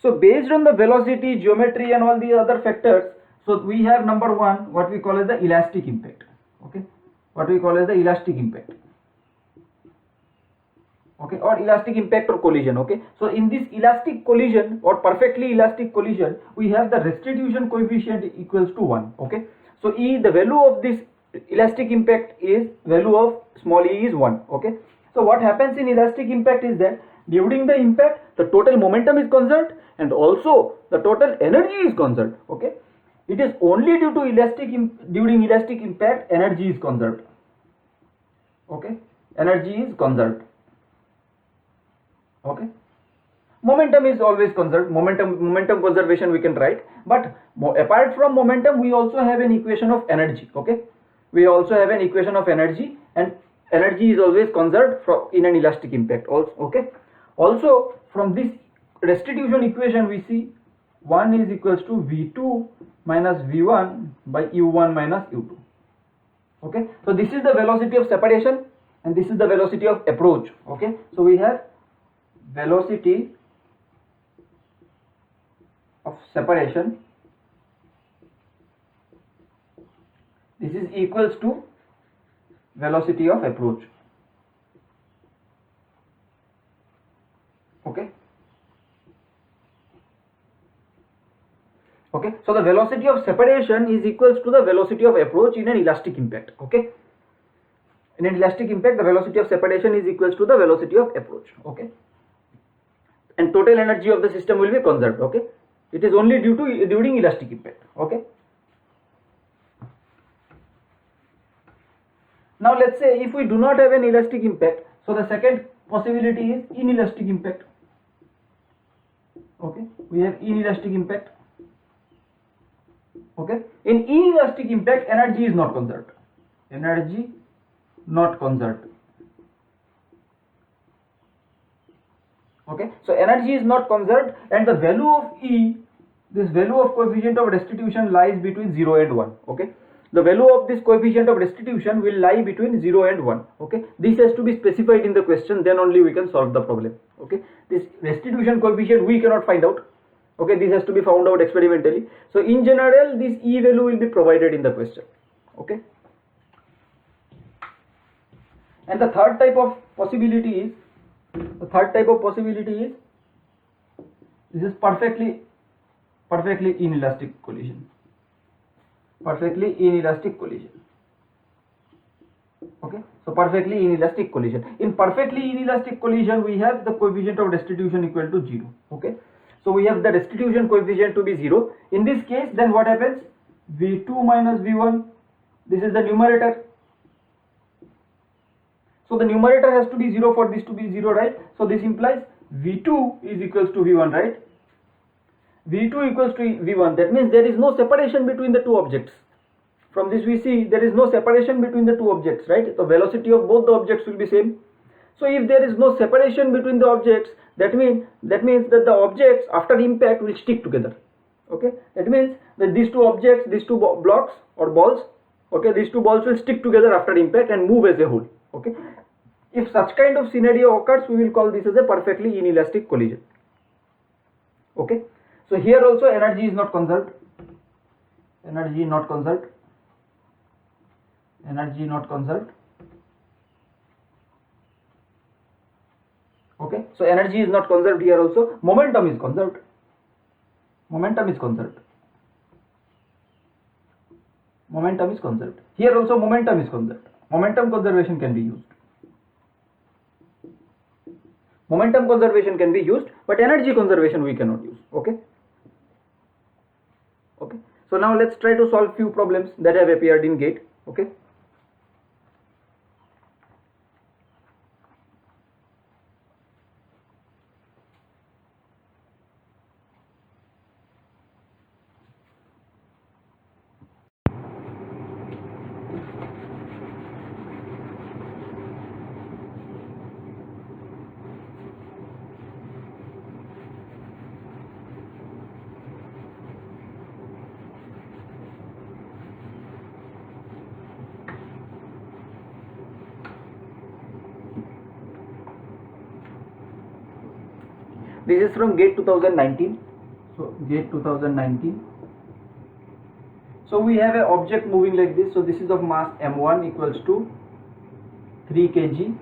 So based on the velocity, geometry and all the other factors, so we have number 1, what we call as the elastic impact. Okay, what we call as the elastic impact. Okay, or elastic impact or collision. Okay, so in this elastic collision or perfectly elastic collision, we have the restitution coefficient equals to 1. Okay, so E, the value of this elastic impact is, value of small e is 1. Okay, so what happens in elastic impact is that during the impact the total momentum is conserved and also the total energy is conserved. Okay, it is only due to during elastic impact energy is conserved. Okay, energy is conserved. Okay, momentum is always conserved. Momentum conservation we can write, but apart from momentum we also have an equation of energy. Okay, we also have an equation of energy, and energy is always conserved in an elastic impact also. Okay, also from this restitution equation we see 1 is equals to V2 minus V1 by U1 minus U2. Okay, so this is the velocity of separation and this is the velocity of approach. Okay, so we have velocity of separation, this is equals to velocity of approach. Okay, okay, so the velocity of separation is equals to the velocity of approach in an elastic impact. Okay, in an elastic impact the velocity of separation is equals to the velocity of approach. Okay, and total energy of the system will be conserved. Okay, it is only during elastic impact. Okay, now let's say if we do not have an elastic impact, so the second possibility is inelastic impact. Okay, we have inelastic impact. Okay, in inelastic impact energy is not conserved. Energy not conserved. Okay, so energy is not conserved and the value of E, this value of coefficient of restitution lies between 0 and 1. Okay, the value of this coefficient of restitution will lie between 0 and 1. Okay, this has to be specified in the question, then only we can solve the problem. Okay, this restitution coefficient we cannot find out. Okay, this has to be found out experimentally. So in general this E value will be provided in the question. Okay, and the third type of possibility is, this is perfectly inelastic collision. Perfectly inelastic collision. Okay, so perfectly inelastic collision. In perfectly inelastic collision we have the coefficient of restitution equal to 0. Okay, so we have the restitution coefficient to be 0. In this case then what happens? V2 minus V1, this is the numerator. So the numerator has to be 0 for this to be 0, right? So this implies V2 is equals to V1, right? V2 equals to V1, that means there is no separation between the two objects. From this we see there is no separation between the two objects, right? The velocity of both the objects will be same. So if there is no separation between the objects, that means that the objects after impact will stick together. Okay, that means that these two objects, these two blocks or balls, okay, these two balls will stick together after impact and move as a whole. Okay, if such kind of scenario occurs, we will call this as a perfectly inelastic collision. Okay, so here also energy is not conserved. Energy not conserved. Energy not conserved. Okay, so energy is not conserved here also. Momentum is conserved. Momentum is conserved. Momentum is conserved. Here also momentum is conserved. Momentum conservation can be used. Momentum conservation can be used, but energy conservation we cannot use. Okay. Okay. So now let's try to solve few problems that have appeared in GATE. Okay. This is from GATE 2019. So GATE 2019. So we have an object moving like this. So this is of mass m1 equals to 3 kg.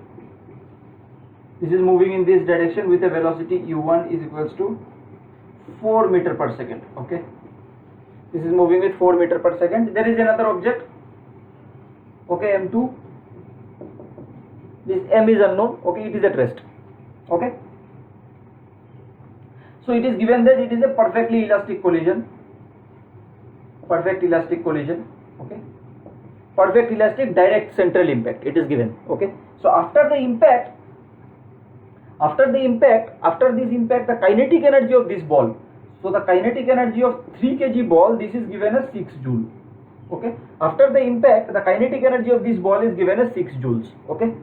This is moving in this direction with a velocity u1 is equals to 4 meter per second. Okay. This is moving with 4 meter per second. There is another object. Okay, m2. This m is unknown. Okay, it is at rest. Okay. So it is given that it is a perfectly elastic collision. Perfect elastic collision. Okay. Perfect elastic direct central impact. It is given. Okay. So after this impact, the kinetic energy of this ball. So the kinetic energy of 3 kg ball, this is given as 6 joule. Okay, after the impact, the kinetic energy of this ball is given as 6 joules. Okay,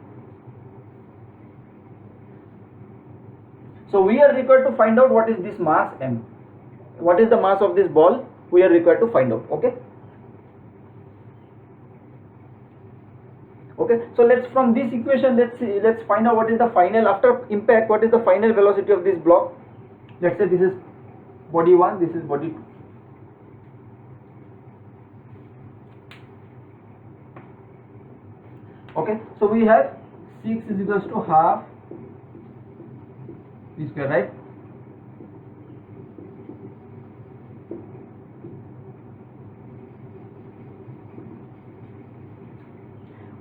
so we are required to find out what is this mass m, what is the mass of this ball, we are required to find out. Okay, okay, so let's, from this equation, let's find out what is the final, after impact, what is the final velocity of this block. Let's say this is body 1, this is body 2. Okay, so we have 6 is equals to half v square, right?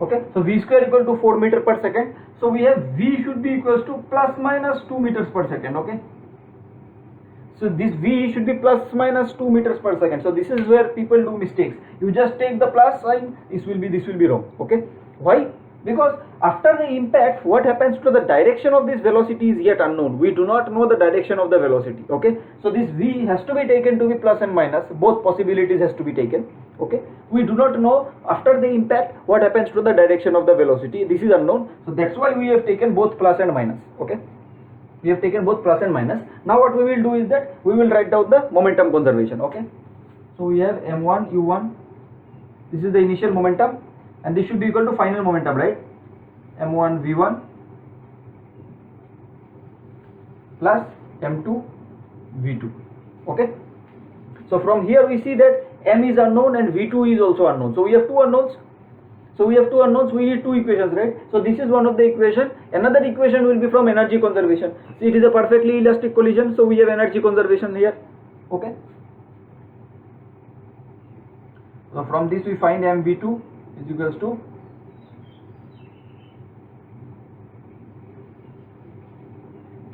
Okay, so v square equal to 4 meter per second. So we have v should be equals to plus minus 2 meters per second. Okay, so this v should be plus minus 2 meters per second. So this is where people do mistakes. You just take the plus sign, this will be wrong. Okay, why? Because after the impact, what happens to the direction of this velocity is yet unknown. We do not know the direction of the velocity. Okay, so this v has to be taken to be plus and minus, both possibilities has to be taken. Okay, we do not know after the impact what happens to the direction of the velocity, this is unknown. So that's why we have taken both plus and minus. Okay, we have taken both plus and minus. Now what we will do is that we will write down the momentum conservation. Okay, so we have m1 u1, this is the initial momentum, and this should be equal to final momentum, right? m1 v1 plus m2 v2. Okay, so from here we see that m is unknown and v2 is also unknown. So we have two unknowns. We need two equations, right? So this is one of the equation. Another equation will be from energy conservation. See, it is a perfectly elastic collision, so we have energy conservation here. Okay, so from this we find mv2 is equals to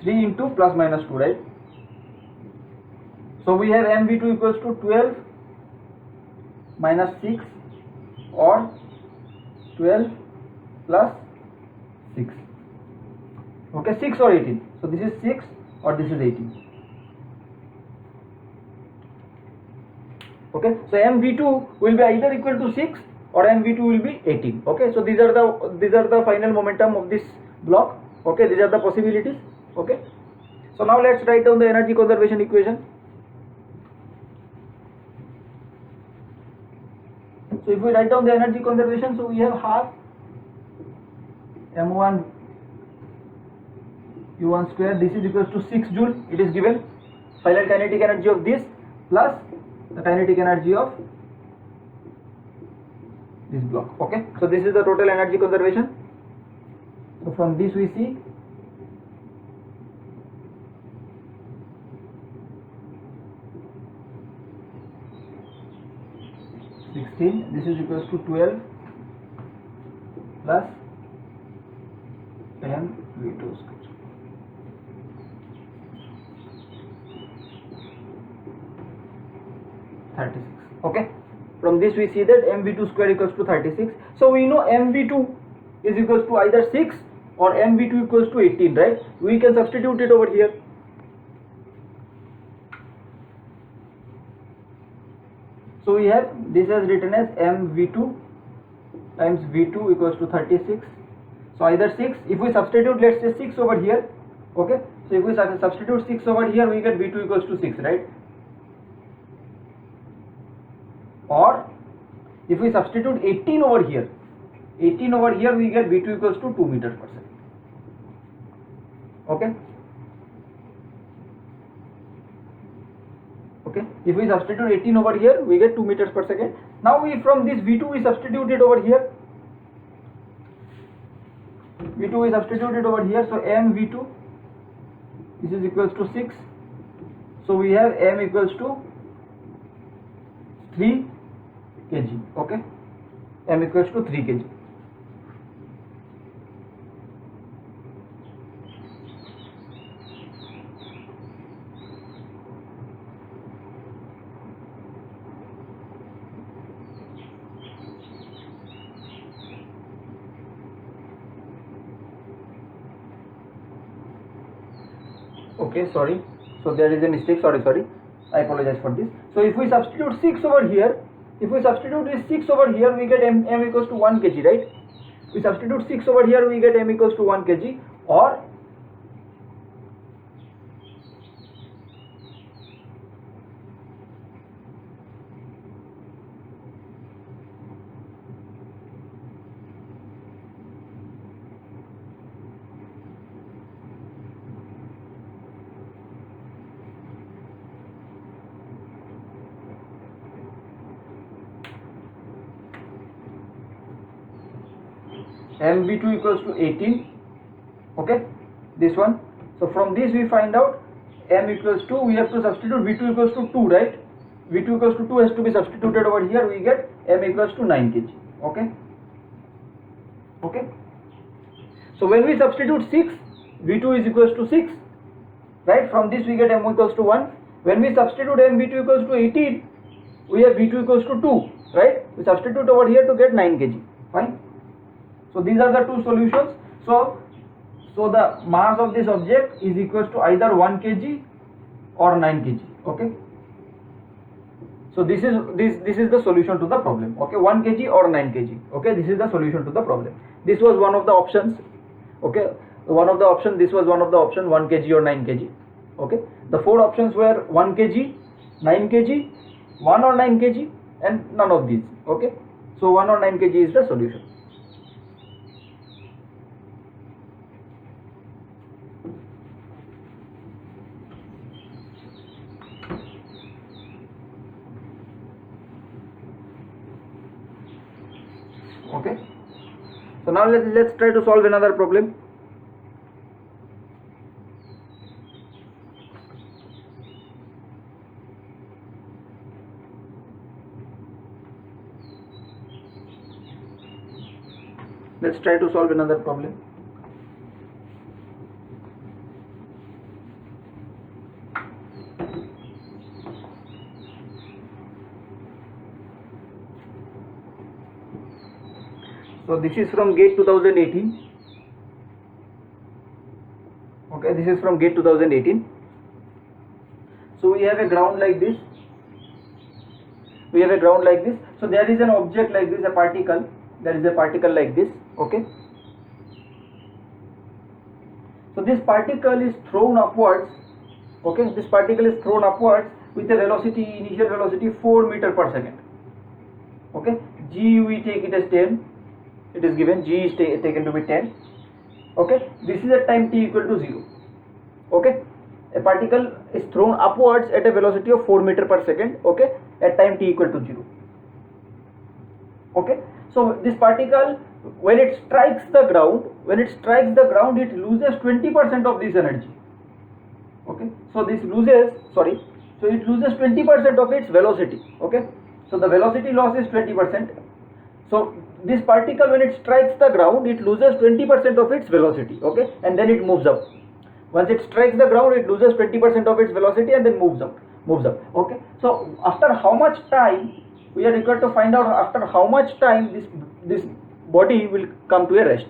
three into plus minus 2, right? So we have mv2 equals to 12 minus 6 or 12 plus 6. Okay, 6 or 18. So this is 6 or this is 18. Okay, so mv2 will be either equal to 6 or mv2 will be 18. Okay, so these are the final momentum of this block. Okay, these are the possibilities. Okay, so now let's write down the energy conservation equation. So if we write down the energy conservation, so we have half m1 u1 square, this is equals to 6 joule, it is given, final kinetic energy of this plus the kinetic energy of this block. Okay, so this is the total energy conservation. So from this we see this is equals to 12 plus m v2 square. Okay, from this we see that mv2 square equals to 36. So we know mv2 is equals to either 6 or mv2 equals to 18, right? We can substitute it over here. So we have this as written as mv2 times v2 equals to 36. So either 6, if we substitute, let's say 6 over here. Okay, so if we substitute 6 over here, we get v2 equals to 6, right? Or if we substitute 18 over here, we get v2 equals to 2 meters per second. Okay, okay, if we substitute 18 over here, we get 2 meters per second. Now we, from this v2 we substitute it over here. v2 we substitute it over here. So m v2, this is equals to 6. So we have m equals to 3 kg. Okay, m equals to 3 kg. Okay, so there is a mistake, sorry, I apologize for this. So if we substitute 6 over here, if we substitute this 6 over here, we get m equals to 1 kg, right? We substitute 6 over here, we get m equals to 1 kg, or mv2 equals to 18. Okay, this one. So from this we find out m equals to, we have to substitute v2 equals to 2, right? v2 equals to 2 has to be substituted over here. We get m equals to 9 kg. Okay. Okay. So when we substitute 6, v2 is equals to 6, right? From this we get m equals to 1. When we substitute mv2 equals to 18, we have v2 equals to 2, right? We substitute over here to get 9 kg. Fine. So these are the two solutions. So the mass of this object is equals to either 1 kg or 9 kg. Okay. So this is the solution to the problem. Okay, 1 kg or 9 kg. Okay, this is the solution to the problem. This was one of the options. Okay, one of the options. This was one of the options, 1 kg or 9 kg. Okay, the 4 options were 1 kg, 9 kg, 1 or 9 kg, and none of these. Okay, so 1 or 9 kg is the solution. Okay, so now let's try to solve another problem. Let's try to solve another problem. So this is from GATE 2018. Okay, this is from GATE 2018. So we have a ground like this. We have a ground like this. So there is an object like this, a particle. There is a particle like this. Okay. So this particle is thrown upwards. Okay, this particle is thrown upwards with a velocity, initial velocity 4 meter per second. Okay, g we take it as 10. It is given g is taken to be 10. Okay, this is at time t equal to 0. Okay, a particle is thrown upwards at a velocity of 4 meter per second. Okay, at time t equal to 0. Okay, so this particle, when it strikes the ground, it loses 20% of this energy. Okay, so this loses, sorry, so it loses 20% of its velocity. Okay, so the velocity loss is 20%. So this particle, when it strikes the ground, it loses 20% of its velocity. Okay, and then it moves up. Once it strikes the ground, it loses 20% of its velocity and then moves up. Okay, so after how much time, we are required to find out after how much time this body will come to a rest.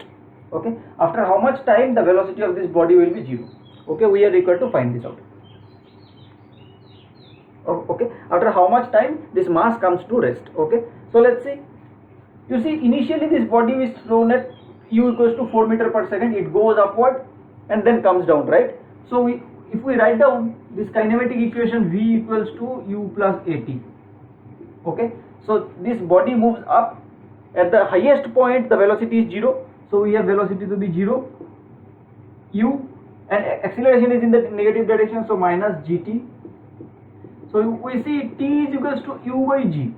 Okay, after how much time the velocity of this body will be 0. Okay, we are required to find this out. Okay, after how much time this mass comes to rest. Okay, so let's see. You see, initially this body is thrown at u equals to 4 meter per second. It goes upward and then comes down, right? So if we write down this kinematic equation, v equals to u plus at. Okay, so this body moves up. At the highest point the velocity is 0, so we have velocity to be 0, u, and acceleration is in the negative direction, so minus gt. So we see t is equals to u by g.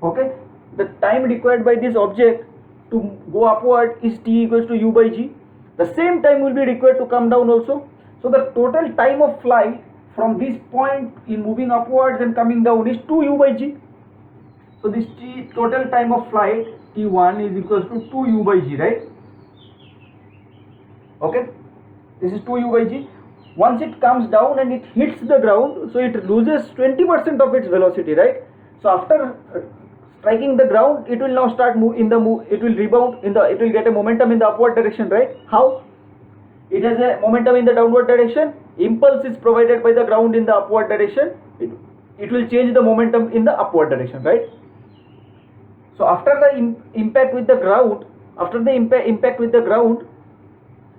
Okay, the time required by this object to go upward is t equals to u by g. The same time will be required to come down also. So the total time of flight from this point in moving upwards and coming down is 2u by g. So this total time of flight t1 is equals to 2u by g, right? Okay, this is 2u by g. Once it comes down and it hits the ground, so it loses 20% of its velocity, right? So after striking the ground, it will now start it will rebound it will get a momentum in the upward direction, right? How? It has a momentum in the downward direction. Impulse is provided by the ground in the upward direction. it will change the momentum in the upward direction, right? So after the impact with the ground, impact with the ground,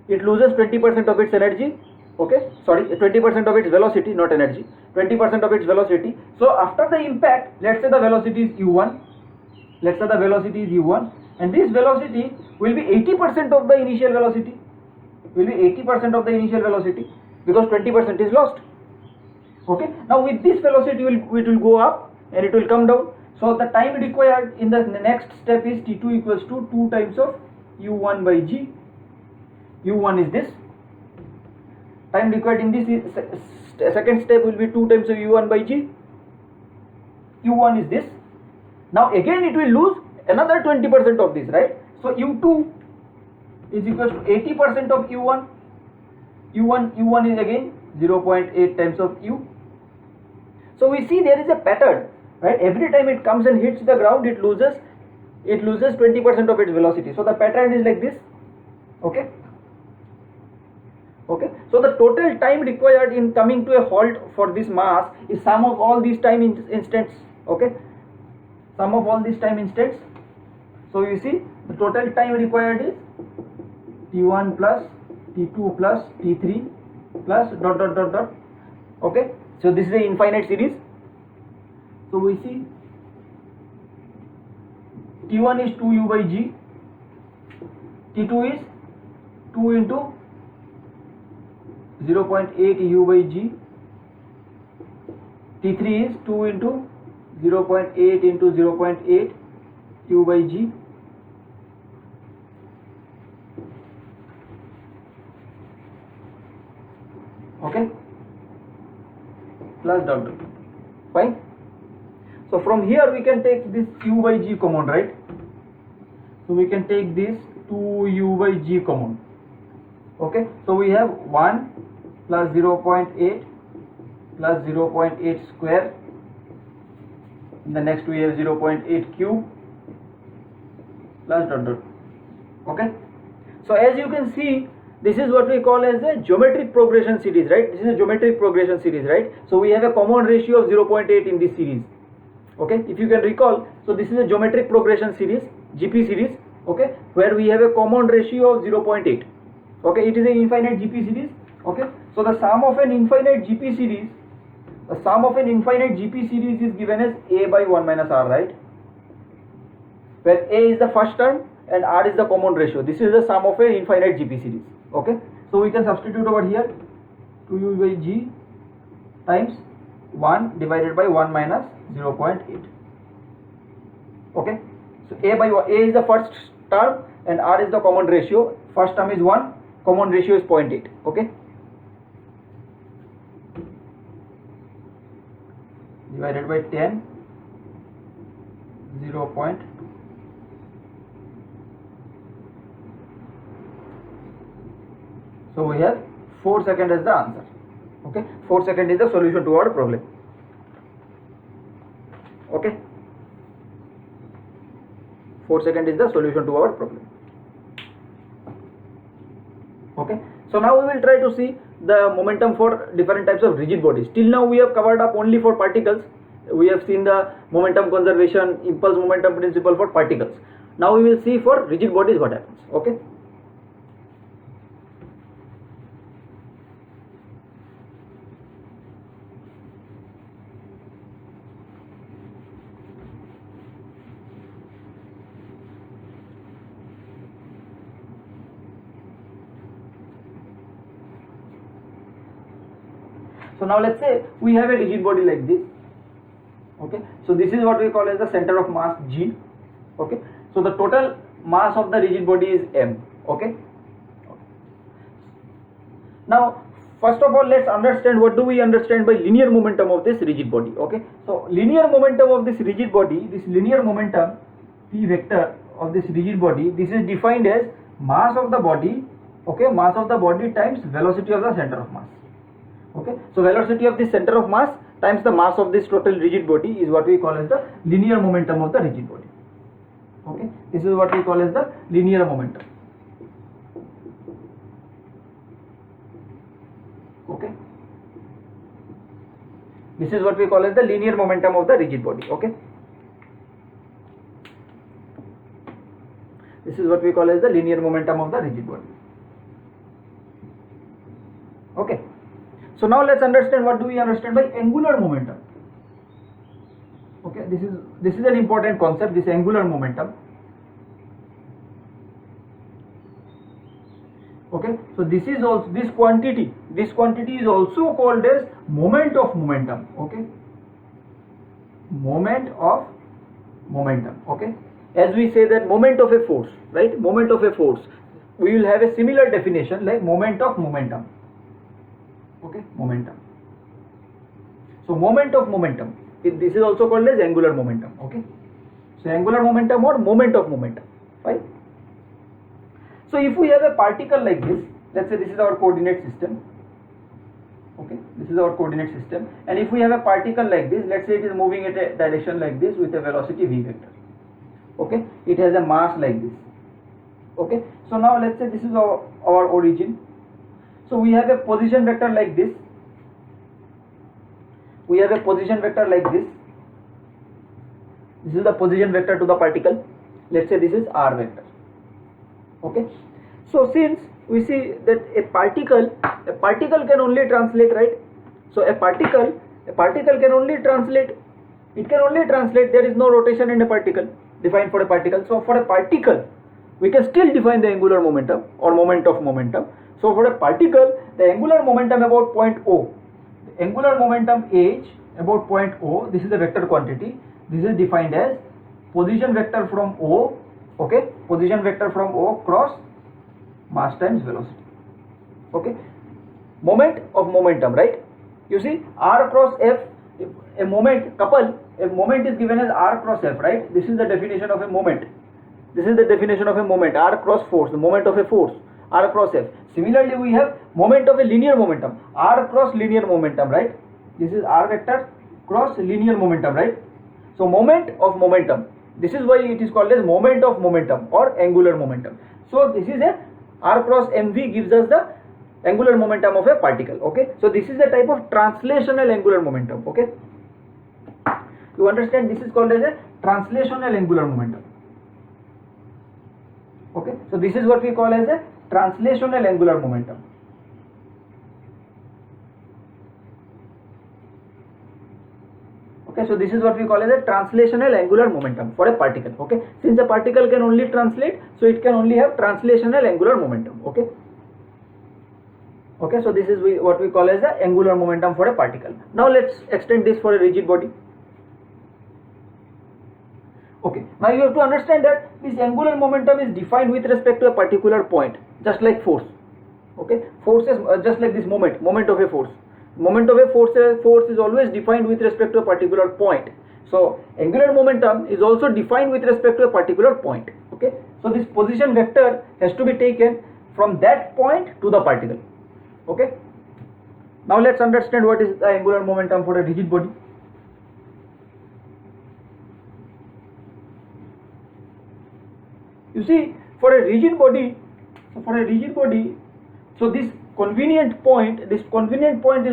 it loses 20% of its energy. Okay, sorry, 20% of its velocity, not energy, 20% of its velocity. So after the impact, let's say the velocity is u1, and this velocity will be 80% of the initial velocity, because 20% is lost. Okay, now with this velocity it will go up and it will come down. So the time required in the next step is t2 equals to 2 times of u1 by g. u1 is this. Time required in this second step will be 2 times of u1 by g. u1 is this. Now again it will lose another 20% of this, right? So u2 is equal to 80% of u1. u1 is again 0.8 times of u. So we see there is a pattern, right? Every time it comes and hits the ground, it loses 20% of its velocity. So the pattern is like this. Okay. So the total time required in coming to a halt for this mass is sum of all these time instants. Okay, sum of all these time instants. So you see the total time required is t1 plus t2 plus t3 plus ... Okay, so this is an infinite series. So we see t1 is 2u by g, t2 is 2 into 0.8 u by g, t3 is 2 into 0.8 into 0.8 u by g, okay, plus ... Fine. So from here we can take this u by g common, right? So we can take this 2u by g common. Okay, so we have 1 plus 0.8 plus 0.8 square. In the next we have 0.8 cube plus ... Okay, so as you can see, this is what we call as a geometric progression series, right? This is a geometric progression series, right? So we have a common ratio of 0.8 in this series. Okay, if you can recall, so this is a geometric progression series, GP series, okay, where we have a common ratio of 0.8. Okay, it is an infinite GP series. Okay, so the sum of an infinite GP series, is given as a by 1 minus r, right? Where a is the first term and r is the common ratio. This is the sum of an infinite GP series. Okay, so we can substitute over here 2u by g times 1 divided by 1 minus 0.8. Okay, so a is the first term and r is the common ratio. First term is 1, common ratio is 0.8. Okay, divided by 10, 0.8. So we have 4 seconds as the answer. Okay, 4 seconds is the solution to our problem. Okay, 4 seconds is the solution to our problem. Okay, so now we will try to see the momentum for different types of rigid bodies. Till now we have covered up only for particles. We have seen the momentum conservation, impulse momentum principle for particles. Now we will see for rigid bodies what happens. Okay. So now let's say we have a rigid body like this. Okay, so this is what we call as the center of mass G. Okay, so the total mass of the rigid body is m. Okay, now first of all let's understand what do we understand by linear momentum of this rigid body. Okay, so linear momentum of this rigid body, this linear momentum p vector of this rigid body, this is defined as mass of the body, okay, mass of the body times velocity of the center of mass. Okay, so velocity of the center of mass times the mass of this total rigid body is what we call as the linear momentum of the rigid body. Okay, this is what we call as the linear momentum. Okay, This is what we call as the linear momentum of the rigid body. Okay, this is what we call as the linear momentum of the rigid body. Okay, so now let's understand what do we understand by angular momentum. Okay, this is an important concept, this angular momentum. Okay, so this is also this quantity is also called as moment of momentum. Okay, moment of momentum. Okay, as we say that moment of a force, right? Moment of a force, we will have a similar definition like moment of momentum. Okay, momentum. So moment of momentum, this is also called as angular momentum. Okay, so angular momentum or moment of momentum, right? So if we have a particle like this, let's say this is our coordinate system. Okay, this is our coordinate system, and if we have a particle like this, let's say it is moving at a direction like this with a velocity v vector. Okay, it has a mass like this. Okay, so now let's say this is our origin. So we have a position vector like this. We have a position vector like this. This is the position vector to the particle. Let's say this is r vector. Okay, so since we see that a particle can only translate, right? So a particle can only translate. It can only translate. There is no rotation in a particle defined for a particle. So for a particle, we can still define the angular momentum or moment of momentum. So for a particle, the angular momentum about point O, the angular momentum h about point O, this is the vector quantity. This is defined as position vector from O. Okay, position vector from O cross mass times velocity. Okay, moment of momentum, right? You see r cross f, a moment is given as r cross f, right? This is the definition of a moment. This is the definition of a moment, r cross force, the moment of a force, r cross f. Similarly, we have moment of a linear momentum, r cross linear momentum, right? This is r vector cross linear momentum, right? So moment of momentum, this is why it is called as moment of momentum or angular momentum. So this is a r cross mv gives us the angular momentum of a particle. Okay, so this is a type of translational angular momentum. Okay, you understand, this is called as a translational angular momentum. Okay, so this is what we call as a translational angular momentum. Okay, so this is what we call as a translational angular momentum for a particle. Okay, since a particle can only translate, so it can only have translational angular momentum. Okay, okay, so this is what we call as the angular momentum for a particle. Now let's extend this for a rigid body. Okay, now you have to understand that this angular momentum is defined with respect to a particular point, just like force. Okay, force is just like this moment of a force. Moment of a force is always defined with respect to a particular point. So angular momentum is also defined with respect to a particular point. Okay, so this position vector has to be taken from that point to the particle. Okay, now let's understand what is the angular momentum for a rigid body. You see, for a rigid body, so this convenient point is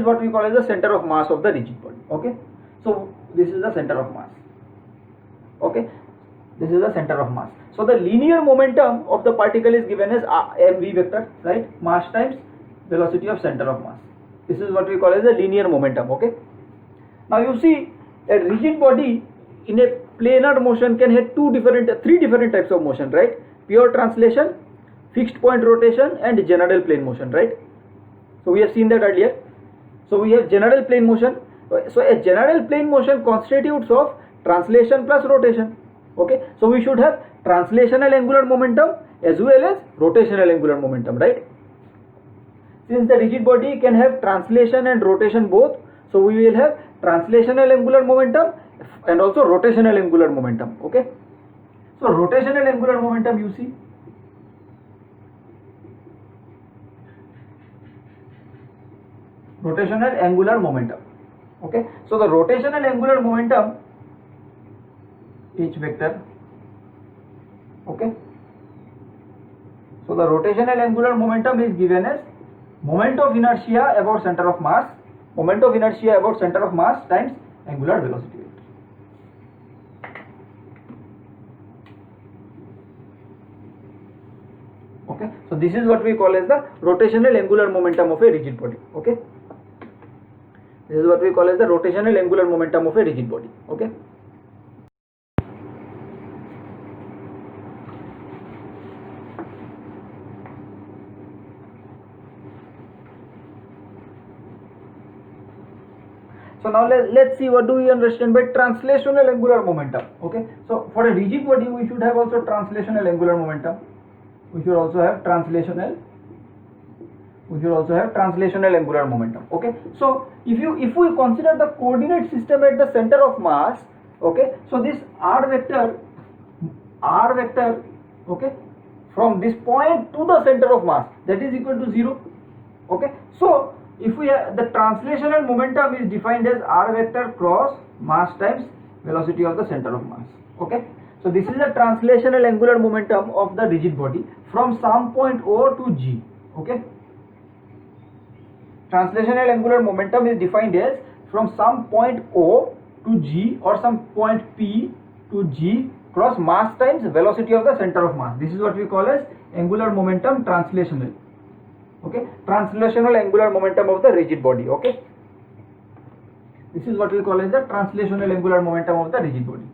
what we call as the center of mass of the rigid body. Okay, so this is the center of mass. Okay, this is the center of mass. So the linear momentum of the particle is given as mv vector, right? Mass times velocity of center of mass. This is what we call as the linear momentum. Okay, now you see a rigid body in a planar motion can have three different types of motion, right? Pure translation, fixed point rotation, and general plane motion, right? So we have seen that earlier. So we have general plane motion. So a general plane motion constitutes of translation plus rotation. Okay, so we should have translational angular momentum as well as rotational angular momentum, right? Since the rigid body can have translation and rotation both, so we will have translational angular momentum and also rotational angular momentum. Okay, so rotational angular momentum, you see, rotational angular momentum. Okay, so the rotational angular momentum h vector. Okay, so the rotational angular momentum is given as moment of inertia about center of mass, moment of inertia about center of mass times angular velocity vector. Okay, so this is what we call as the rotational angular momentum of a rigid body. Okay, this is what we call as the rotational angular momentum of a rigid body. Okay. So now let's see what do we understand by translational angular momentum. Okay, so for a rigid body we should have also translational angular momentum. We should also have translational angular momentum. Okay, so if we consider the coordinate system at the center of mass, okay, so this r vector, okay, from this point to the center of mass, that is equal to 0. Okay, so if we have the translational momentum is defined as r vector cross mass times velocity of the center of mass. Okay, so this is the translational angular momentum of the rigid body from some point O to G. Okay, translational angular momentum is defined as from some point O to G or some point P to G cross mass times velocity of the center of mass. This is what we call as angular momentum translational. Okay, translational angular momentum of the rigid body. Okay, this is what we call as the translational angular momentum of the rigid body.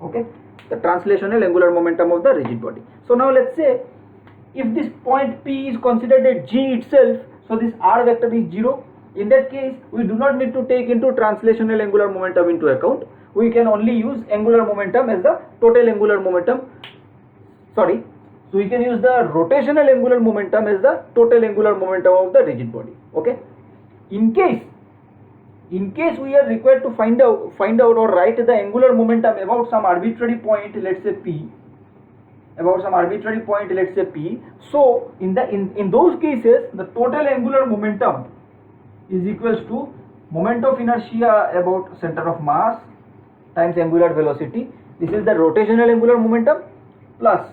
Okay, the translational angular momentum of the rigid body. So now let's say if this point P is considered at G itself, so this r vector is 0. In that case, we do not need to take into translational angular momentum into account. We can only use angular momentum as the total angular momentum. Sorry. So we can use the rotational angular momentum as the total angular momentum of the rigid body. Okay. In case we are required to find out or write the angular momentum about some arbitrary point, let's say P, so in those cases the total angular momentum is equals to moment of inertia about center of mass times angular velocity. This is the rotational angular momentum, plus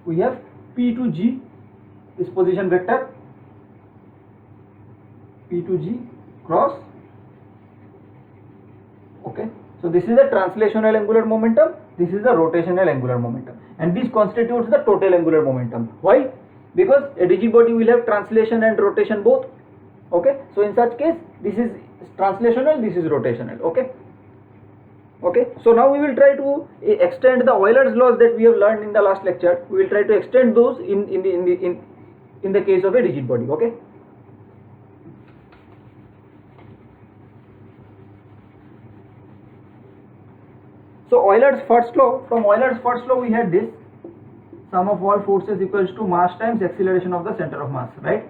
we have P to G, this position vector, P to G cross. Okay, so this is the translational angular momentum, this is the rotational angular momentum, and this constitutes the total angular momentum. Why? Because a rigid body will have translation and rotation both. Okay, so in such case this is translational, this is rotational. Okay. Okay, so now we will try to extend the Euler's laws that we have learned in the last lecture. We will try to extend those in the case of a rigid body. Okay. So Euler's first law, from Euler's first law we had this: sum of all forces equals to mass times acceleration of the center of mass, right?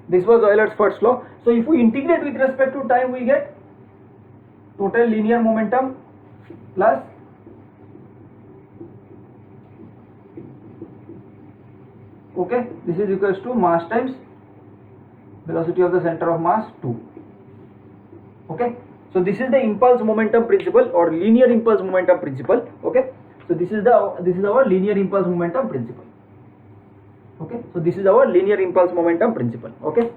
This was Euler's first law. So if we integrate with respect to time, we get total linear momentum plus okay, this is equals to mass times velocity of the center of mass 2. Okay, so this is the impulse momentum principle or linear impulse momentum principle. Okay, so this is our linear impulse momentum principle. Okay, so this is our linear impulse momentum principle. Okay,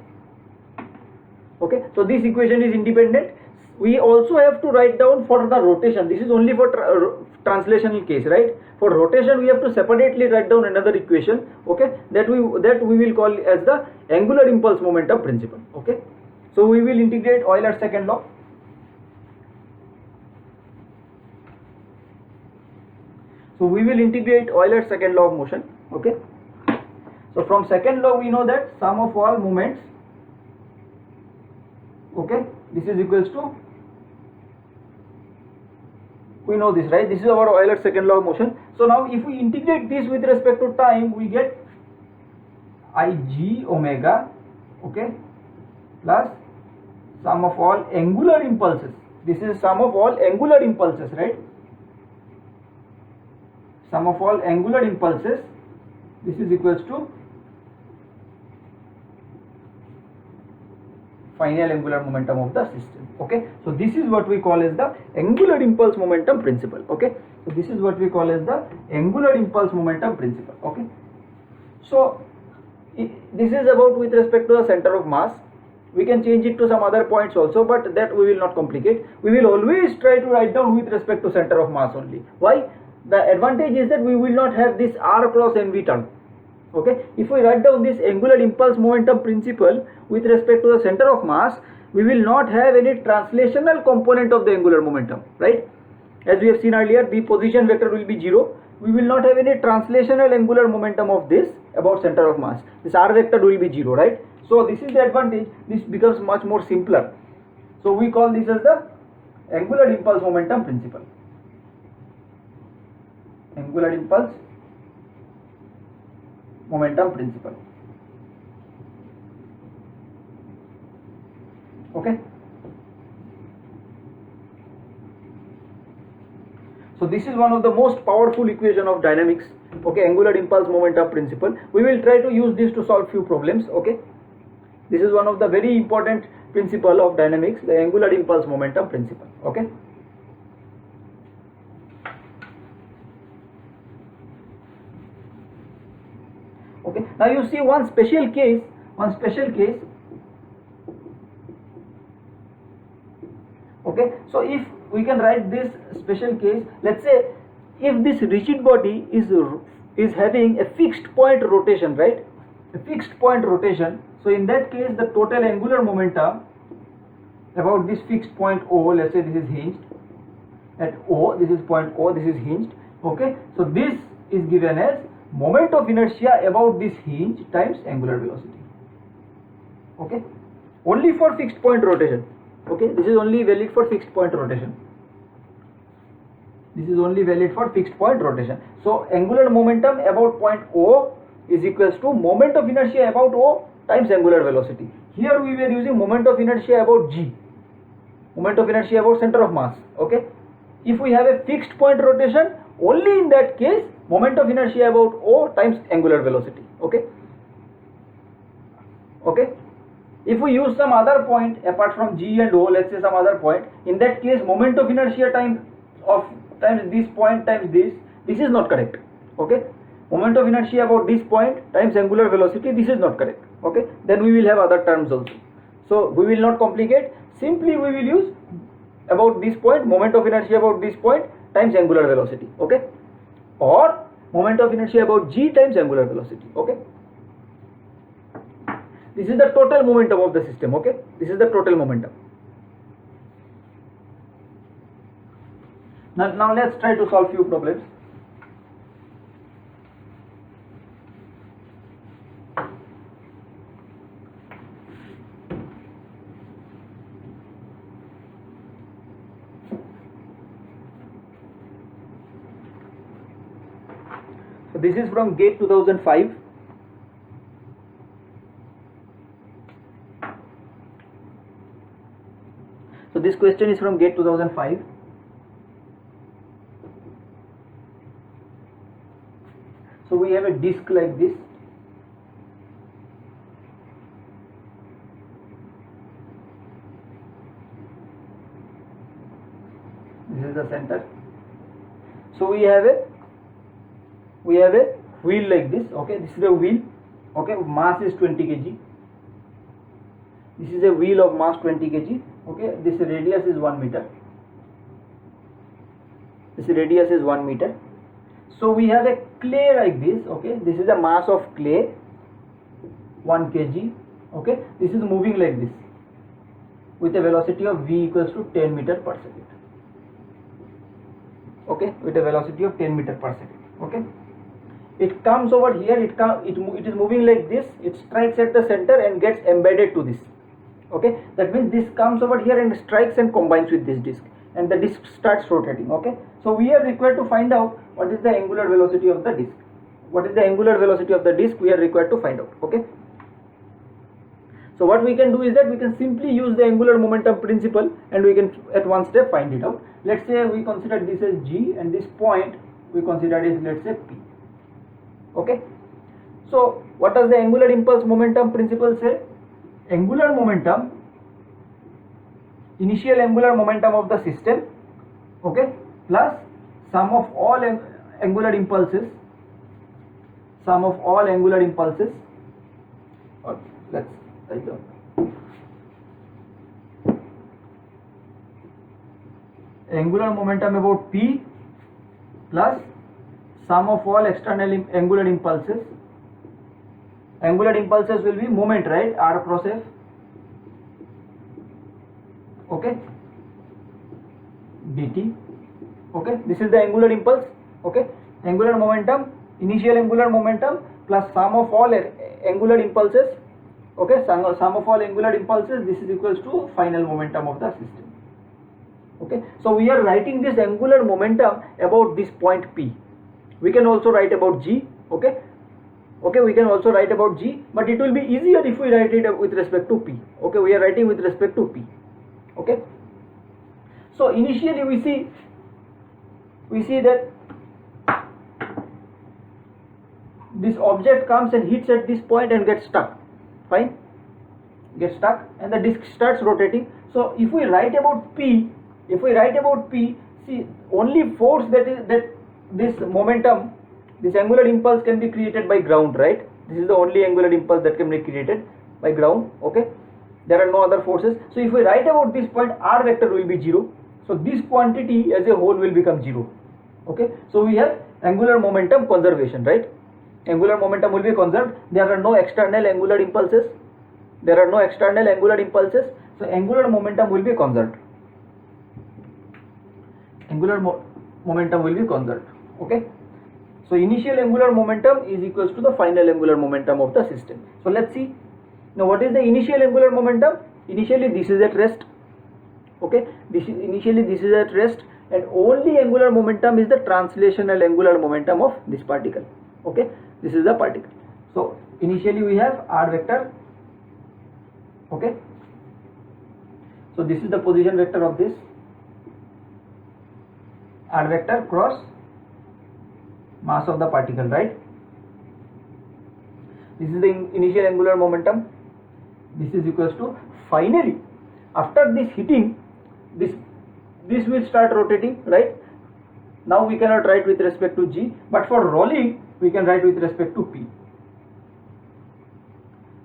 okay, so this equation is independent. We also have to write down for the rotation. This is only for translational case, right? For rotation we have to separately write down another equation. Okay, that we will call as the angular impulse momentum principle. Okay, so we will integrate Euler's second law. So we will integrate Euler's second law of motion. Okay, so from second law we know that sum of all moments, okay, this is equals to, we know this, right? This is our Euler's second law of motion. So now if we integrate this with respect to time, we get Ig omega, okay, plus sum of all angular impulses. This is sum of all angular impulses, right? Sum of all angular impulses, this is equals to final angular momentum of the system. Okay, so this is what we call as the angular impulse momentum principle. Okay, so this is what we call as the angular impulse momentum principle. Okay, so this is about with respect to the center of mass. We can change it to some other points also, but that we will not complicate. We will always try to write down with respect to center of mass only. Why? The advantage is that we will not have this r cross mv term. Okay, if we write down this angular impulse momentum principle with respect to the center of mass, we will not have any translational component of the angular momentum, right? As we have seen earlier, the position vector will be 0. We will not have any translational angular momentum of this about center of mass. This r vector will be 0, right? So this is the advantage. This becomes much more simpler. So we call this as the angular impulse momentum principle. Angular impulse momentum principle. Okay. So this is one of the most powerful equation of dynamics. Okay, angular impulse momentum principle. We will try to use this to solve few problems. Okay, this is one of the very important principle of dynamics, the angular impulse momentum principle. Okay. Okay, now you see one special case. Okay, so if we can write this special case, let's say if this rigid body is having a fixed point rotation, right? A fixed point rotation. So in that case, the total angular momentum about this fixed point O, let's say this is hinged at O, this is point O, this is hinged. Okay, so this is given as moment of inertia about this hinge times angular velocity. Okay, only for fixed point rotation. Okay, this is only valid for fixed point rotation. This is only valid for fixed point rotation. So angular momentum about point O is equals to moment of inertia about O times angular velocity. Here we were using moment of inertia about G, moment of inertia about center of mass. Okay, if we have a fixed point rotation, only in that case moment of inertia about O times angular velocity. Okay. Okay. If we use some other point apart from G and O, let's say some other point, in that case moment of inertia times this point times this is not correct. Okay, moment of inertia about this point times angular velocity, this is not correct. Okay, then we will have other terms also. So we will not complicate, simply we will use about this point, moment of inertia about this point times angular velocity. Okay, or moment of inertia about G times angular velocity. Okay, this is the total momentum of the system. Okay, this is the total momentum. Now let's try to solve few problems. So this is from GATE 2005. So this question is from GATE 2005. So we have a disc like this. This is the center. So we have a wheel like this. Okay, this is a wheel. Okay, mass is 20 kg. This is a wheel of mass 20 kg. Okay, this radius is 1 meter. This radius is 1 meter. So we have a clay like this. Okay, this is a mass of clay 1 kg. Okay, this is moving like this with a velocity of v equals to 10 meter per second. Okay, with a velocity of 10 meter per second. Okay, it comes over here, it is moving like this, it strikes at the center and gets embedded to this. Okay, that means this comes over here and strikes and combines with this disc, and the disc starts rotating. Okay, so we are required to find out what is the angular velocity of the disc. What is the angular velocity of the disc we are required to find out. Okay, so what we can do is that we can simply use the angular momentum principle and we can at one step find it out. Let's say we consider this as G and this point we consider is, let's say, P. Okay, so what does the angular impulse momentum principle say? Angular momentum, initial angular momentum of the system, okay, plus sum of all angular impulses, or let's write down angular momentum about P plus sum of all external angular impulses. Angular impulses will be moment, right? R cross F. Okay, dt. Okay, this is the angular impulse. Okay, angular momentum, initial angular momentum plus sum of all angular impulses. Okay, sum of all angular impulses, this is equals to final momentum of the system. Okay, so we are writing this angular momentum about this point P. We can also write about G. Okay, we can also write about G, but it will be easier if we write it with respect to P. Okay, we are writing with respect to P. Okay, so initially we see that this object comes and hits at this point and gets stuck. Fine, gets stuck, and the disk starts rotating. So if we write about P, see, only force that this momentum, this angular impulse can be created by ground, right? This is the only angular impulse that can be created by ground. Okay, there are no other forces. So if we write about this point, R vector will be 0. So this quantity as a whole will become 0. Okay, so we have angular momentum conservation, right? Angular momentum will be conserved. There are no external angular impulses. So angular momentum will be conserved. Momentum will be conserved. Okay, so initial angular momentum is equals to the final angular momentum of the system. So let's see now what is the initial angular momentum. Initially this is at rest. Okay, initially this is at rest, and only angular momentum is the translational angular momentum of this particle. Okay, this is the particle. So initially we have R vector. Okay, so this is the position vector of this R vector cross mass of the particle, right? This is the initial angular momentum. This is equals to, finally after this hitting, this will start rotating, right? Now we cannot write with respect to G, but for rolling we can write with respect to P.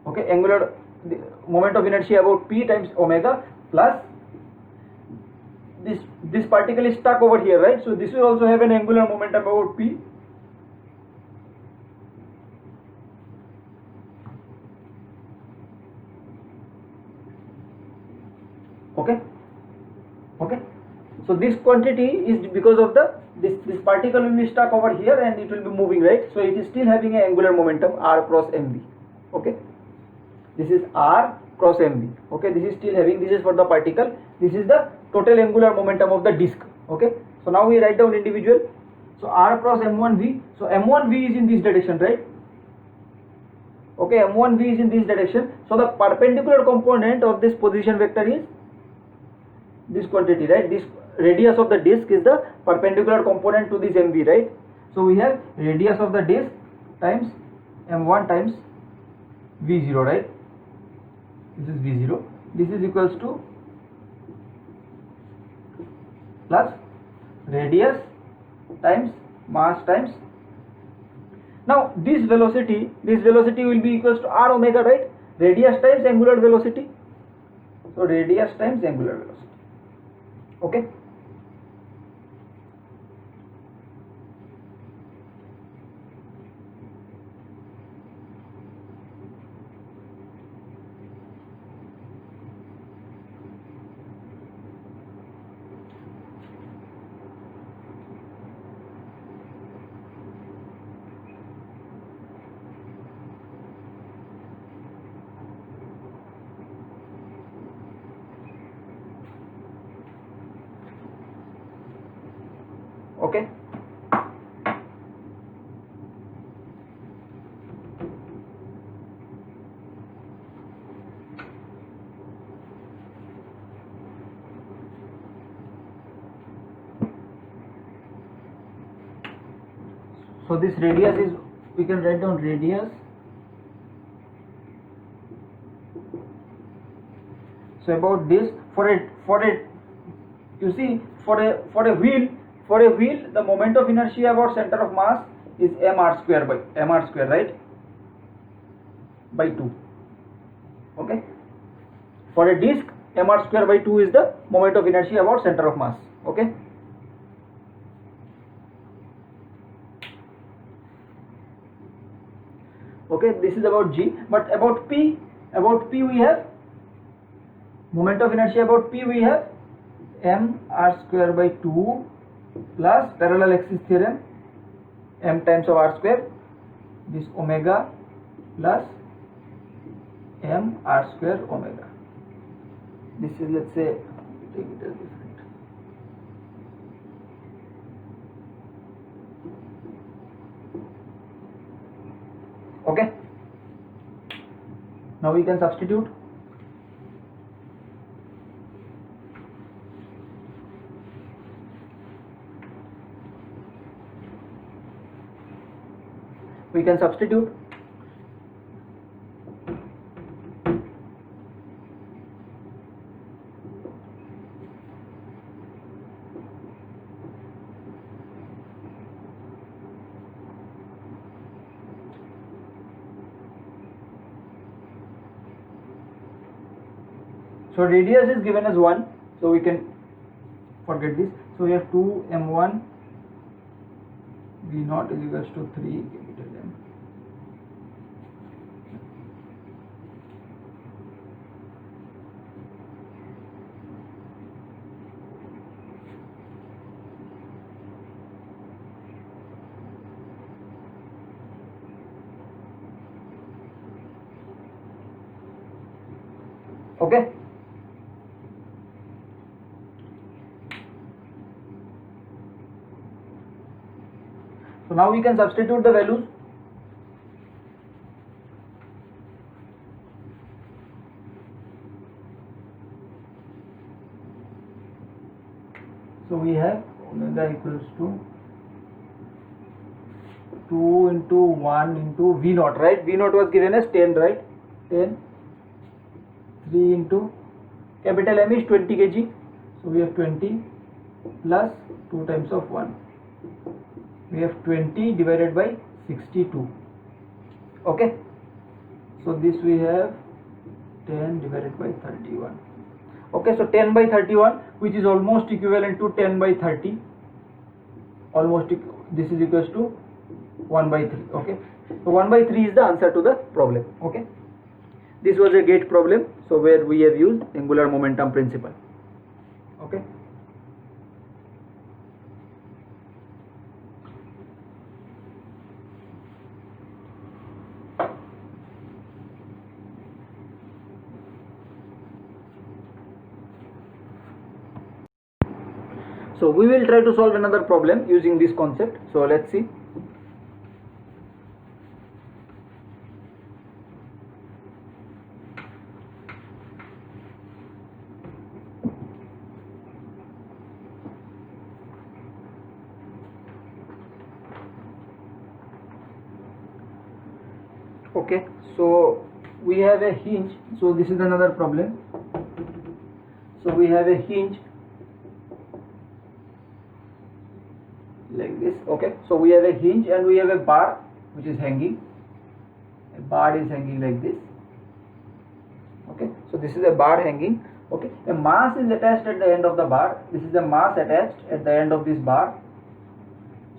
Okay, angular moment of inertia about P times omega plus this particle is stuck over here, right? So this will also have an angular momentum about P. Okay, so this quantity is because of this particle will be stuck over here and it will be moving, right? So it is still having an angular momentum R cross mv. Okay, this is R cross mv. Okay, this is still having, this is for the particle, this is the total angular momentum of the disk. Okay, so now we write down individual. So R cross m1v, so m1v is in this direction, right? Okay, m1v is in this direction, so the perpendicular component of this position vector is this quantity, right? This radius of the disk is the perpendicular component to this mv, right? So we have radius of the disk times m1 times v0, right? This is v0. This is equals to plus radius times mass times. Now this velocity will be equals to r omega, right? Radius times angular velocity. So radius times angular velocity. Okay. Okay. So this radius is, we can write down radius. So about this, for a you see, for a wheel, the moment of inertia about center of mass is mr square, right, by 2. Okay, for a disk, mr square by 2 is the moment of inertia about center of mass. Okay. Okay, this is about G, but about P we have moment of inertia. About P we have m r square by 2 plus parallel axis theorem, m times of r square, this omega plus m r square omega. This is, let's say, take it as different. Okay, now we can substitute. We can substitute. So radius is given as 1, so we can forget this. So we have 2 m1 v0 is equals to 3 capital M. Okay. So now we can substitute the values. So we have omega equals to 2 into 1 into V0, right? V0 was given as 10, right? 10. 3 into capital M is 20 kg. So we have 20 plus 2 times of 1. We have 20 divided by 62. Okay. So this we have 10 divided by 31. Okay, so 10 by 31, which is almost equivalent to 10 by 30. This is equals to 1 by 3. Okay, so 1 by 3 is the answer to the problem. Okay, this was a gauge problem, so where we have used angular momentum principle. Okay. So we will try to solve another problem using this concept. So let's see. Okay, so we have a hinge. So this is another problem. So we have a hinge like this. Okay, so we have a hinge and we have a bar which is hanging. A bar is hanging like this. Okay, so this is a bar hanging. Okay, a mass is attached at the end of the bar. This is the mass attached at the end of this bar.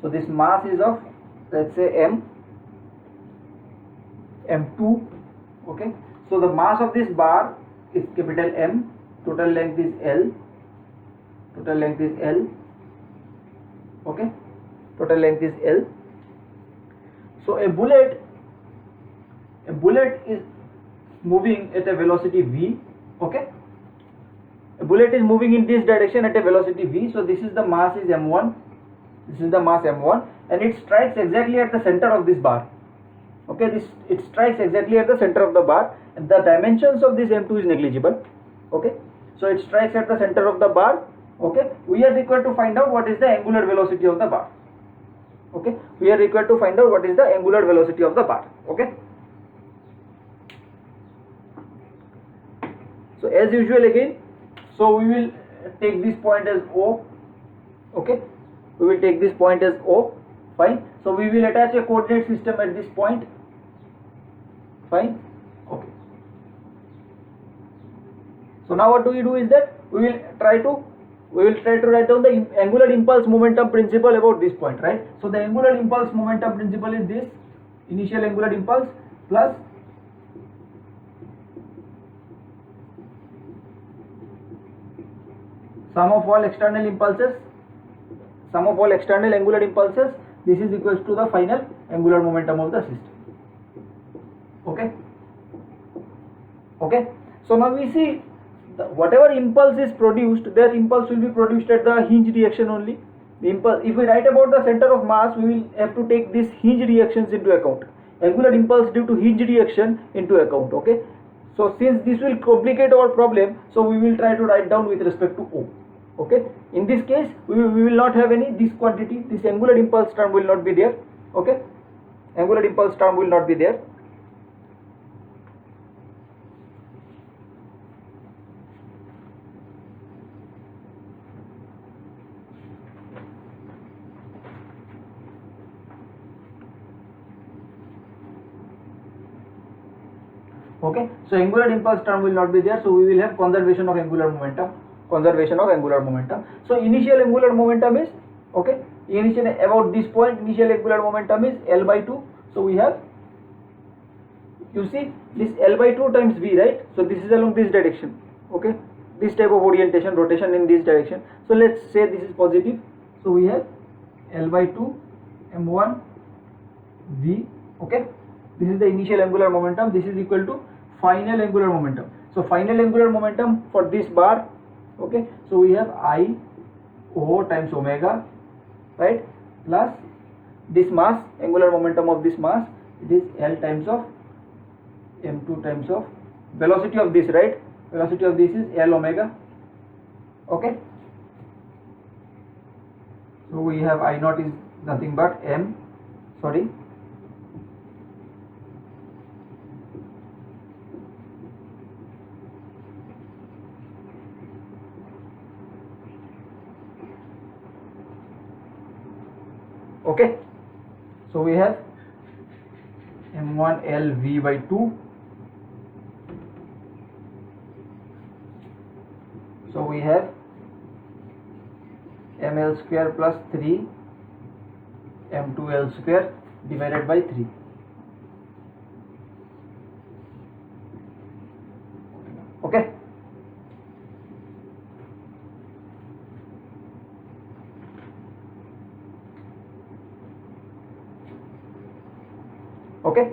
So this mass is of, let's say, m2. Okay, so the mass of this bar is capital M. Total length is L. Total length is L. Okay, total length is L. So a bullet is moving at a velocity v. Okay, a bullet is moving in this direction at a velocity v. So this is the mass is m1. This is the mass m1, and it strikes exactly at the center of this bar. Okay, it strikes exactly at the center of the bar, and the dimensions of this m2 is negligible. Okay, so it strikes at the center of the bar. Okay, we are required to find out what is the angular velocity of the bar. Okay, we are required to find out what is the angular velocity of the bar. Okay, so as usual again, so we will take this point as O. Okay, we will take this point as O. Fine. So we will attach a coordinate system at this point. Fine. Okay. So now what do we do is that we will try to we will try to write down the angular impulse momentum principle about this point, right? So the angular impulse momentum principle is this: initial angular impulse plus sum of all external impulses, sum of all external angular impulses. This is equals to the final angular momentum of the system. Okay. Okay. So now we see whatever impulse is produced, their impulse will be produced at the hinge reaction only. The impulse, if we write about the center of mass, we will have to take these hinge reactions into account. Angular impulse due to hinge reaction into account. Okay. So since this will complicate our problem, so we will try to write down with respect to O. Okay. In this case, we will not have any this quantity. This angular impulse term will not be there. Okay. Angular impulse term will not be there. Okay, so angular impulse term will not be there, so we will have conservation of angular momentum. Conservation of angular momentum. So initial angular momentum is, okay, initial about this point, initial angular momentum is L by 2. So we have, you see this L by 2 times V, right? So this is along this direction. Okay, this type of orientation, rotation in this direction. So let's say this is positive. So we have L by 2 M1 V. Okay, this is the initial angular momentum. This is equal to final angular momentum. So final angular momentum for this bar, okay, so we have I O times omega, right, plus this mass, angular momentum of this mass, it is L times of M2 times of velocity of this, right, velocity of this is L omega. Okay, so we have I naught is nothing but M, sorry, okay, so we have M1 L V by 2. So we have ml square plus 3 m2l square divided by 3. Okay. Okay.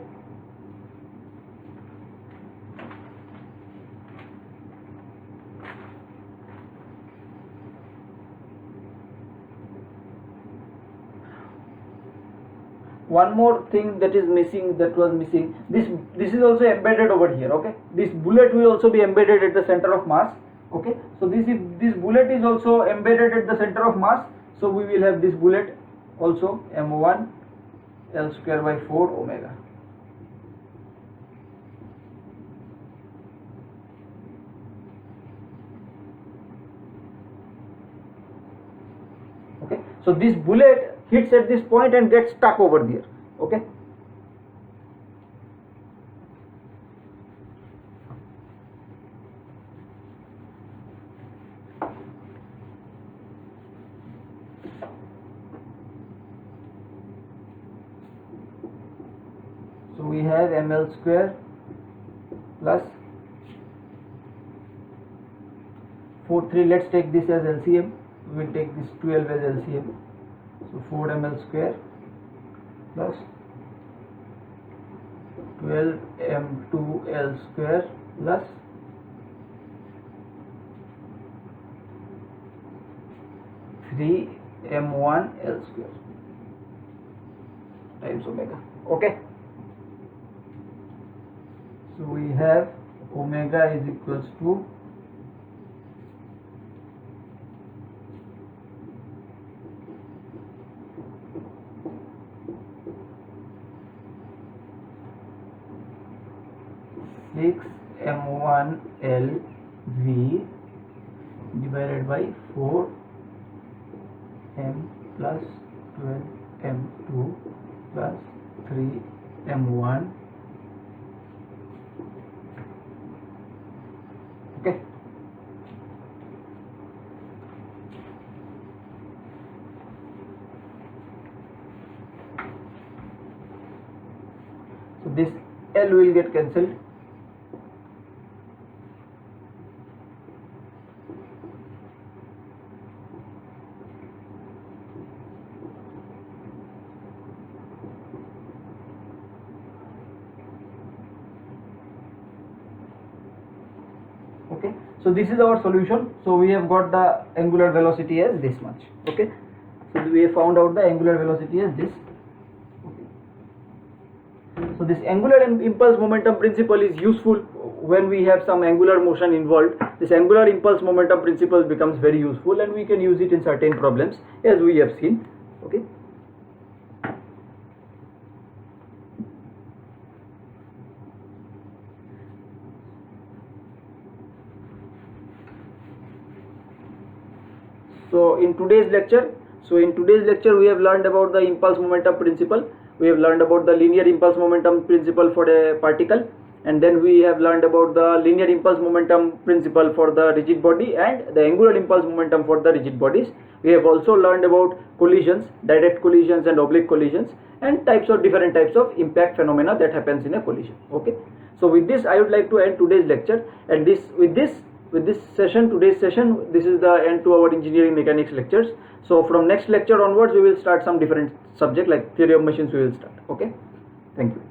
One more thing that is missing, that was missing, this is also embedded over here. Okay, this bullet will also be embedded at the center of mass. Okay, so this bullet is also embedded at the center of mass, so we will have this bullet also m1 L square by 4 omega. Okay, so this bullet hits at this point and gets stuck over there. Okay, so we have ml square plus 4 3, let's take this as LCM, we will take this 12 as LCM. So 4 ml square plus 12 m2l square plus 3 m1 l square times omega. Okay, so we have omega is equals to 6 m1 L V divided by 4 m plus 12 m2 plus 3 m1. Okay, this L will get cancelled. Okay, so this is our solution. So we have got the angular velocity as this much. Okay, so we have found out the angular velocity as this. Okay. So this angular impulse momentum principle is useful when we have some angular motion involved. This angular impulse momentum principle becomes very useful, and we can use it in certain problems as we have seen. Okay. So in today's lecture we have learned about the impulse momentum principle. We have learned about the linear impulse momentum principle for a particle, and then we have learned about the linear impulse momentum principle for the rigid body and the angular impulse momentum for the rigid bodies. We have also learned about collisions, direct collisions and oblique collisions, and different types of impact phenomena that happens in a collision. Okay, so with this I would like to end today's lecture, and with this session, today's session, this is the end to our engineering mechanics lectures. So from next lecture onwards we will start some different subject like theory of machines we will start. Okay, thank you.